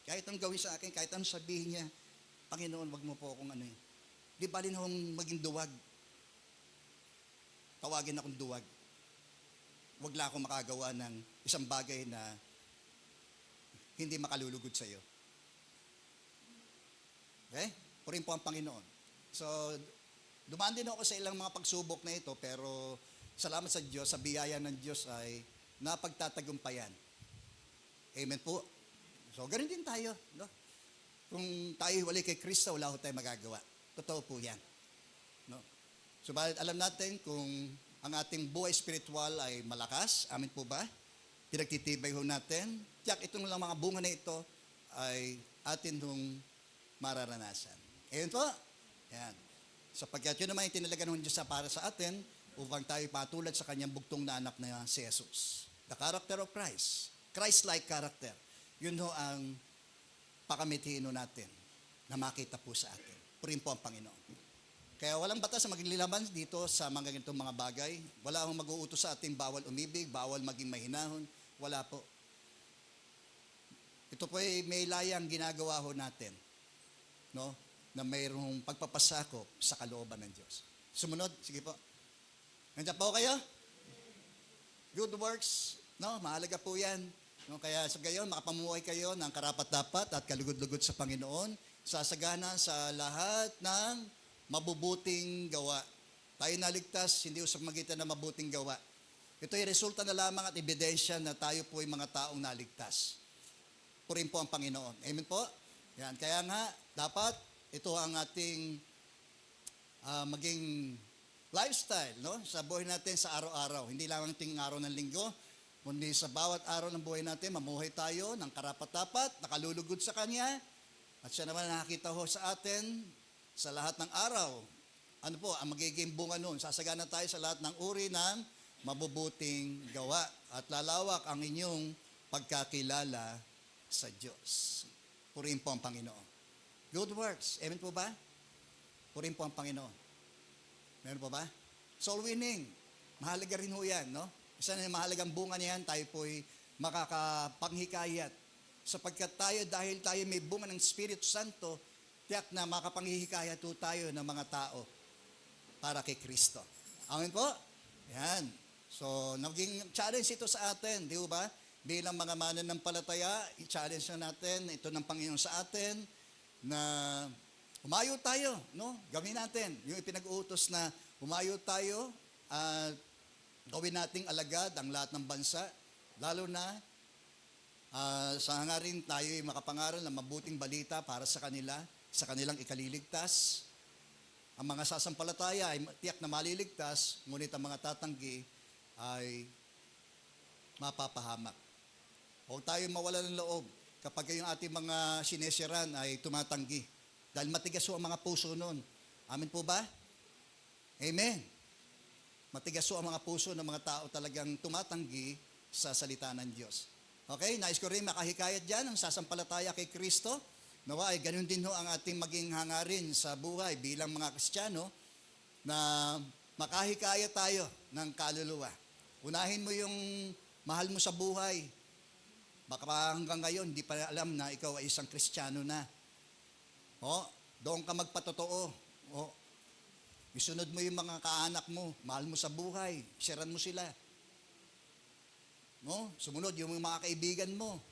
Kahit anong gawin sa akin, kahit anong sabihin niya, Panginoon, wag mo po akong Di bali na akong maging duwag. Tawagin akong duwag. Wag lang akong makagawa ng isang bagay na hindi makalulugod sa iyo. Okay? Purihin po ang Panginoon. So, dumaan din ako sa ilang mga pagsubok na ito, pero salamat sa Diyos, sa biyaya ng Diyos ay napagtatagumpayan. Amen po. So, ganun din tayo. No? Kung tayo wali kay Kristo, wala ko tayong magagawa. Totoo po yan. No? So, alam natin kung ang ating buhay spiritual ay malakas. Amen po ba? Pinagtitibay ho natin. Tiyak, itong lang mga bunga na ito ay atin hong mararanasan. Amen po? Yan. Sapagkat yun naman yung tinalagan ng Diyos para sa atin upang tayo patulad sa kanyang bugtong na anak na si Jesus. The character of Christ. Christ-like character. Yun ho ang pakamithin natin na makita po sa atin. Purihin po ang Panginoon. Kaya walang batas na maging lilaban dito sa mga ganitong mga bagay. Wala akong mag-uutos sa ating bawal umibig, bawal maging mahinahon. Wala po. Ito po ay may layang ginagawa ho natin. No? Na mayroong pagpapasakop sa kalooban ng Diyos. Sumunod, sige po. Nandiyan po kayo? Good works, no? Mahalaga po yan. No? Kaya sa gayon, makapamuhay kayo ng karapat-dapat at kalugod-lugod sa Panginoon, sasagana sa lahat ng mabubuting gawa. Tayo naligtas, hindi usap magitan na mabuting gawa. Ito ay resulta na lamang at ebidensya na tayo po ay mga taong naligtas. Purihin po ang Panginoon. Amen po? Yan. Kaya nga, dapat ito ang ating maging lifestyle, no? Sa buhay natin sa araw-araw. Hindi lamang ting araw ng linggo, kundi sa bawat araw ng buhay natin, mamuhay tayo ng karapat-dapat, nakalulugod sa Kanya, at siya naman nakakita ho sa atin sa lahat ng araw. Ano po, ang magiging bunga nun? Sasagana tayo sa lahat ng uri ng mabubuting gawa at lalawak ang inyong pagkakilala sa Diyos. Purihin po ang Panginoon. Good works. Amen po ba? Purihin po ang Panginoon. Meron po ba? Soul winning. Mahalaga rin ho yan, no? Isa na yung mahalagang bunga niyan, tayo po'y makakapanghikayat. Sapagkat dahil tayo may bunga ng Espiritu Santo, tiyak na makapanghihikayat po tayo ng mga tao para kay Kristo. Amen po? Yan. So, naging challenge ito sa atin, di ba? Bilang mga mananampalataya, i-challenge na natin ito ng Panginoon sa atin na humayo tayo, no? Gawin natin yung ipinag-uutos na humayo tayo at gawin nating alagad ang lahat ng bansa, lalo na sa hangarin tayo ay makapangaral ng mabuting balita para sa kanila, sa kanilang ikaliligtas. Ang mga sasampalataya ay tiyak na maliligtas, ngunit ang mga tatanggi ay mapapahamak. Huwag tayo mawala ng loob kapag yung ating mga sinesiran ay tumatanggi. Dahil matigas ang mga puso nun. Amen po ba? Amen. Matigas ang mga puso ng mga tao talagang tumatanggi sa salita ng Diyos. Okay, nais ko rin makahikayat dyan ang sasampalataya kay Kristo. Nawa ay ganun din ho ang ating maging hangarin sa buhay bilang mga Kristiyano na makahikayat tayo ng kaluluwa. Unahin mo yung mahal mo sa buhay. Baka hanggang ngayon, hindi pa alam na ikaw ay isang Kristiyano na. Doon ka magpatotoo. Isunod mo yung mga kaanak mo. Mahal mo sa buhay. Sharean mo sila. Sumunod yung mga kaibigan mo.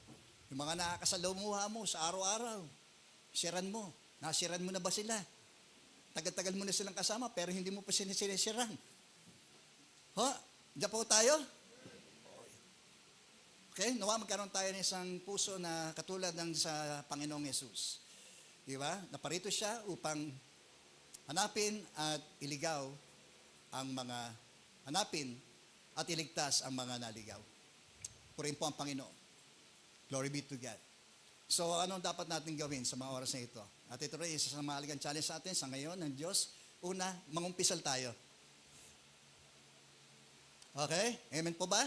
Yung mga nakakasalamuha mo sa araw-araw. Sharean mo. Nasharean mo na ba sila? Tagal-tagal mo na silang kasama pero hindi mo pa sinisiran. Diyan po tayo? Okay, nawa magkaroon tayo ng isang puso na katulad ng sa Panginoong Yesus. Di ba? Naparito siya upang hanapin at iligaw ang mga hanapin at iligtas ang mga naligaw. Purihin po ang Panginoon. Glory be to God. So, anong dapat natin gawin sa mga oras na ito? At ito rin isa sa mahalagang challenge sa atin sa ngayon ng Diyos. Una, mangumpisal tayo. Okay? Amen po ba?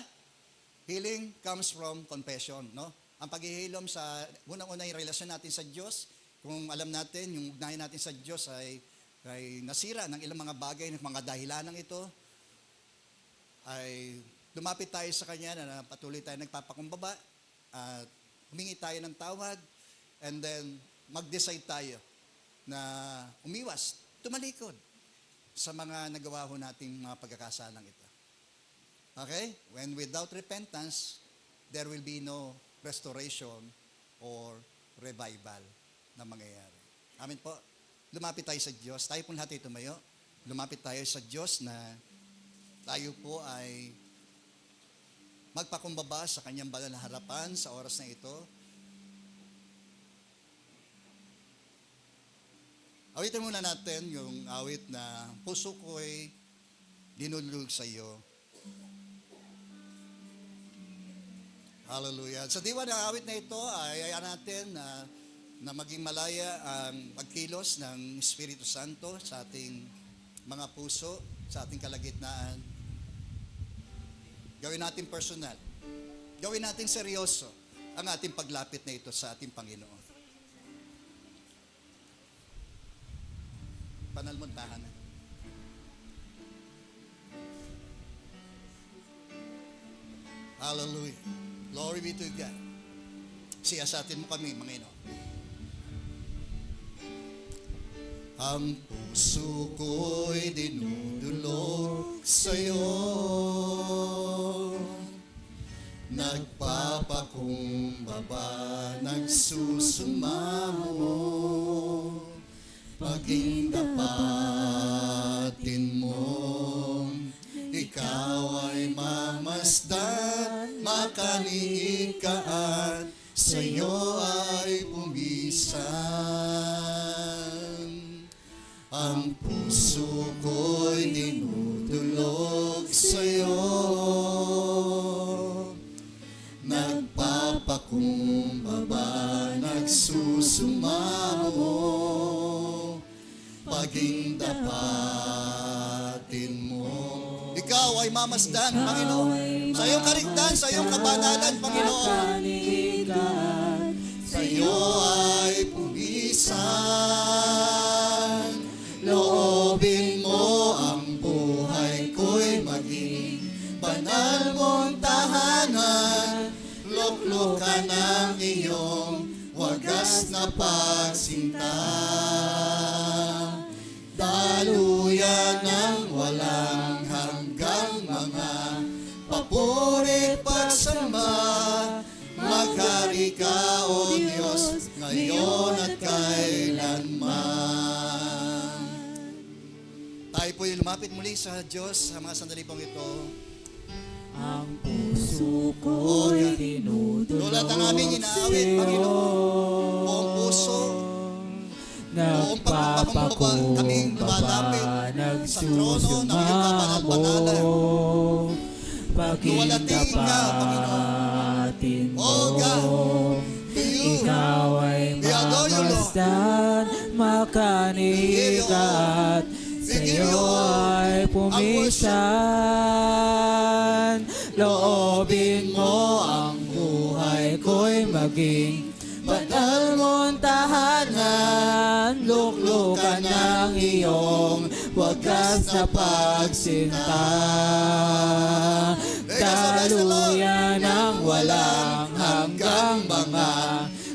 Healing comes from confession, no? Ang paghihilom sa unang-una yung relasyon natin sa Diyos kung alam natin, yung ugnayan natin sa Diyos ay nasira ng ilang mga bagay, ng mga dahilan ng ito, ay lumapit tayo sa Kanya na patuloy tayo nagpapakumbaba at humingi tayo ng tawad and then mag-decide tayo na umiwas, tumalikod sa mga nagawa ho nating mga pagkakasalang ito. Okay? When without repentance, there will be no restoration or revival na mangyayari. Amen po. Lumapit tayo sa Diyos. Tayo po lahat ay tumayo. Lumapit tayo sa Diyos na tayo po ay magpakumbaba sa Kanyang banal na harapan sa oras na ito. Awitin muna natin yung awit na puso ko'y dinulog sa iyo. Hallelujah. Sa diwa ng awit na ito, ay ayaw natin na maging malaya ang pagkilos ng Espiritu Santo sa ating mga puso, sa ating kalagitnaan. Gawin natin personal. Gawin natin seryoso ang ating paglapit na ito sa ating Panginoon. Panalmuntahan na. Hallelujah. Glory be to God. Siyasatin mo kami, Panginoon. Ang puso ko'y dinudulog sa'yo, nagpapakumbaba, nagsusumamo, paging dapatin mo, ikaw ay mamasdan, makaniig ka at sa'yo ay pumisan. Ang puso ko'y dinudulog sa'yo, nagpapakumbaba, nagsusumamo, paging dapatin mo. Ikaw ay mamasdan, Panginoon, sa iyong karigtan, sa iyong kabanalan, Panginoon. Sa iyo ay pumisan, loobin mo ang buhay ko'y maging banal mong tahanan, luklukan ang iyong wagas na pagsinta. Daluyan ng walang hanggang mga papuri pagsamba, maghari ka, O Diyos, ngayon at kailanman. Tayo po'y lumapit muli sa Diyos sa mga sandali pong ito. Ang puso ko'y dinudulog Tulad ang aming inaawit, Panginoon, buong puso, buong pagpapakumbaba, kaming lumalapit sa trono ng iyong kabanal-banalan. Luwalhatiin ka, Paging mo, Oh God, to you, ikaw ay we adore you, Lord. mamasdan, makanig at sa'yo ay pumisan. Loobin mo ang buhay ko'y maging banal mong tahanan, luklukan ng iyong wagas na pagsinta. Daluyan ng walang hanggang mga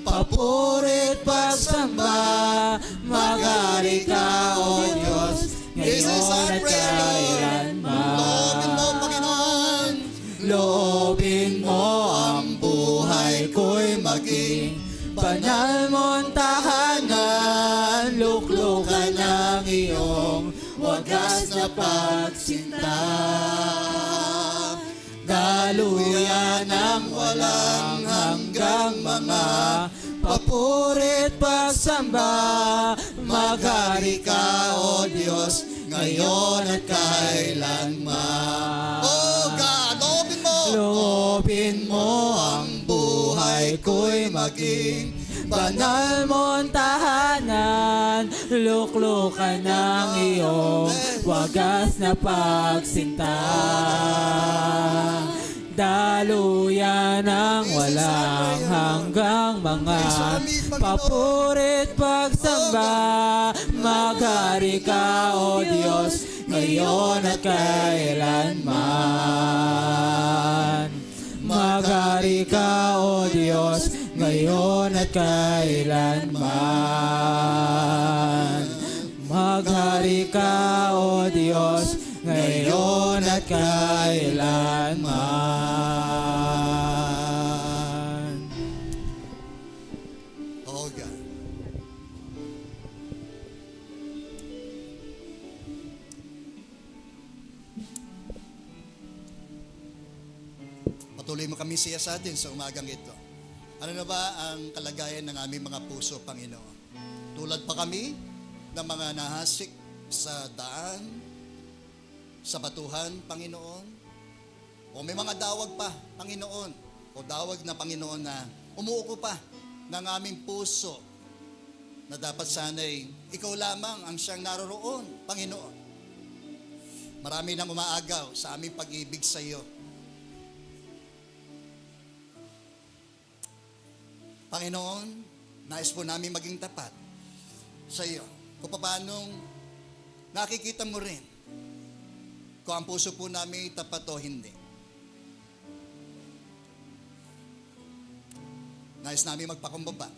papurit pagsamba, maghari ka, O Diyos, ngayon at kailanman. Loobin mo ang buhay ko'y maging banal mong tahanan, luklukan ng iyong wagas na pagsinta. Daluyan ng walang hanggang mga papurit pagsamba, maghari ka, O Diyos, ngayon at kailanman. Oh God, loobin mo. Loobin mo ang buhay ko'y maging banal mong tahanan, luklukan ng iyong wagas na pagsinta. Daluyan ng walang hanggang mga papurit pag magsamba. Maghari ka, O Diyos, ngayon at kailanman. Maghari ka, O Diyos, ngayon at kailanman. Maghari ka, O Diyos, ngayon at kailanman. Oh God. Patuloy mo kami siya sa atin sa umagang ito. Ano na ba ang kalagayan ng aming mga puso, Panginoon? Tulad pa kami ng mga nahasik sa daan, sa batuhan, Panginoon? O may mga dawag pa, Panginoon? O dawag na Panginoon na umuuko pa ng aming puso na dapat sana'y ikaw lamang ang siyang naroroon, Panginoon. Marami nang umaagaw sa aming pag-ibig sa iyo. Panginoon, nais po namin maging tapat sa iyo. Kung paanong nakikita mo rin kung ang puso po namin tapat o hindi. Nais namin magpakumbaba.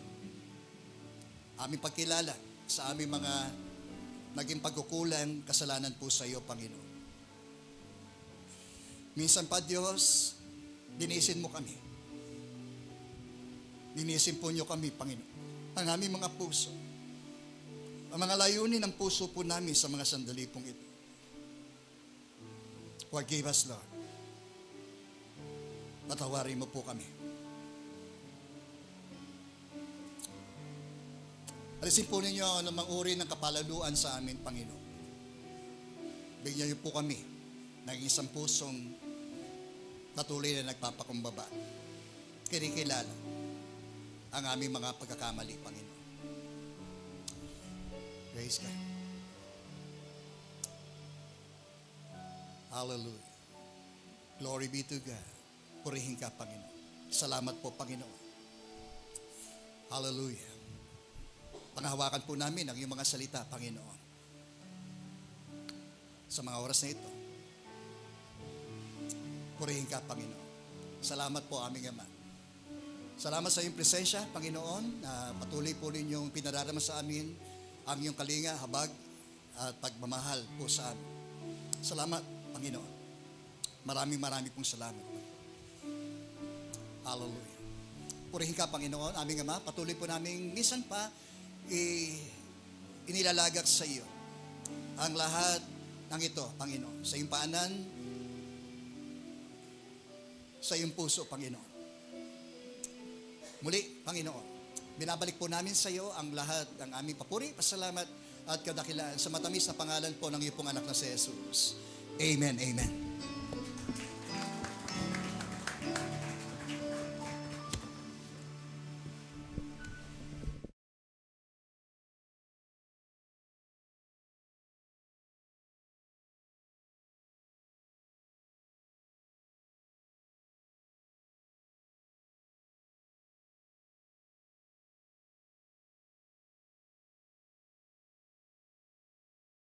Aming pagkilala sa aming mga naging pagkukulang, kasalanan po sa iyo, Panginoon. Minsan pa, Diyos, dinisin mo kami. Dinisin po niyo kami, Panginoon. Ang aming mga puso. Ang mga layunin ng puso po namin sa mga sandali pong ito. Forgive us, Lord. Patawarin mo po kami. Alisin po ninyo ang mga uri ng kapalaluan sa amin, Panginoon. Bigyan niyo po kami ng isang pusong patuloy na nagpapakumbaba. Kinikilala ang aming mga pagkakamali, Panginoon. Praise God. Hallelujah. Glory be to God. Purihin ka, Panginoon. Salamat po, Panginoon. Hallelujah. Panghawakan po namin ang iyong mga salita, Panginoon. Sa mga oras na ito. Purihin ka, Panginoon. Salamat po, aming Ama. Salamat sa iyong presensya, Panginoon, na patuloy po ninyong pinararama sa amin ang iyong kalinga, habag, at pagmamahal po sa amin. Salamat, Panginoon. Maraming pong salamat. Hallelujah. Purihin ka, Panginoon, aming Ama. Patuloy po namin minsan pa inilalagak sa iyo ang lahat ng ito, Panginoon. Sa iyong paanan, sa iyong puso, Panginoon. Muli, Panginoon, binabalik po namin sa iyo ang lahat ng aming papuri, pasalamat at kadakilaan sa matamis na pangalan po ng iyong pong anak na si Jesus. Amen, amen.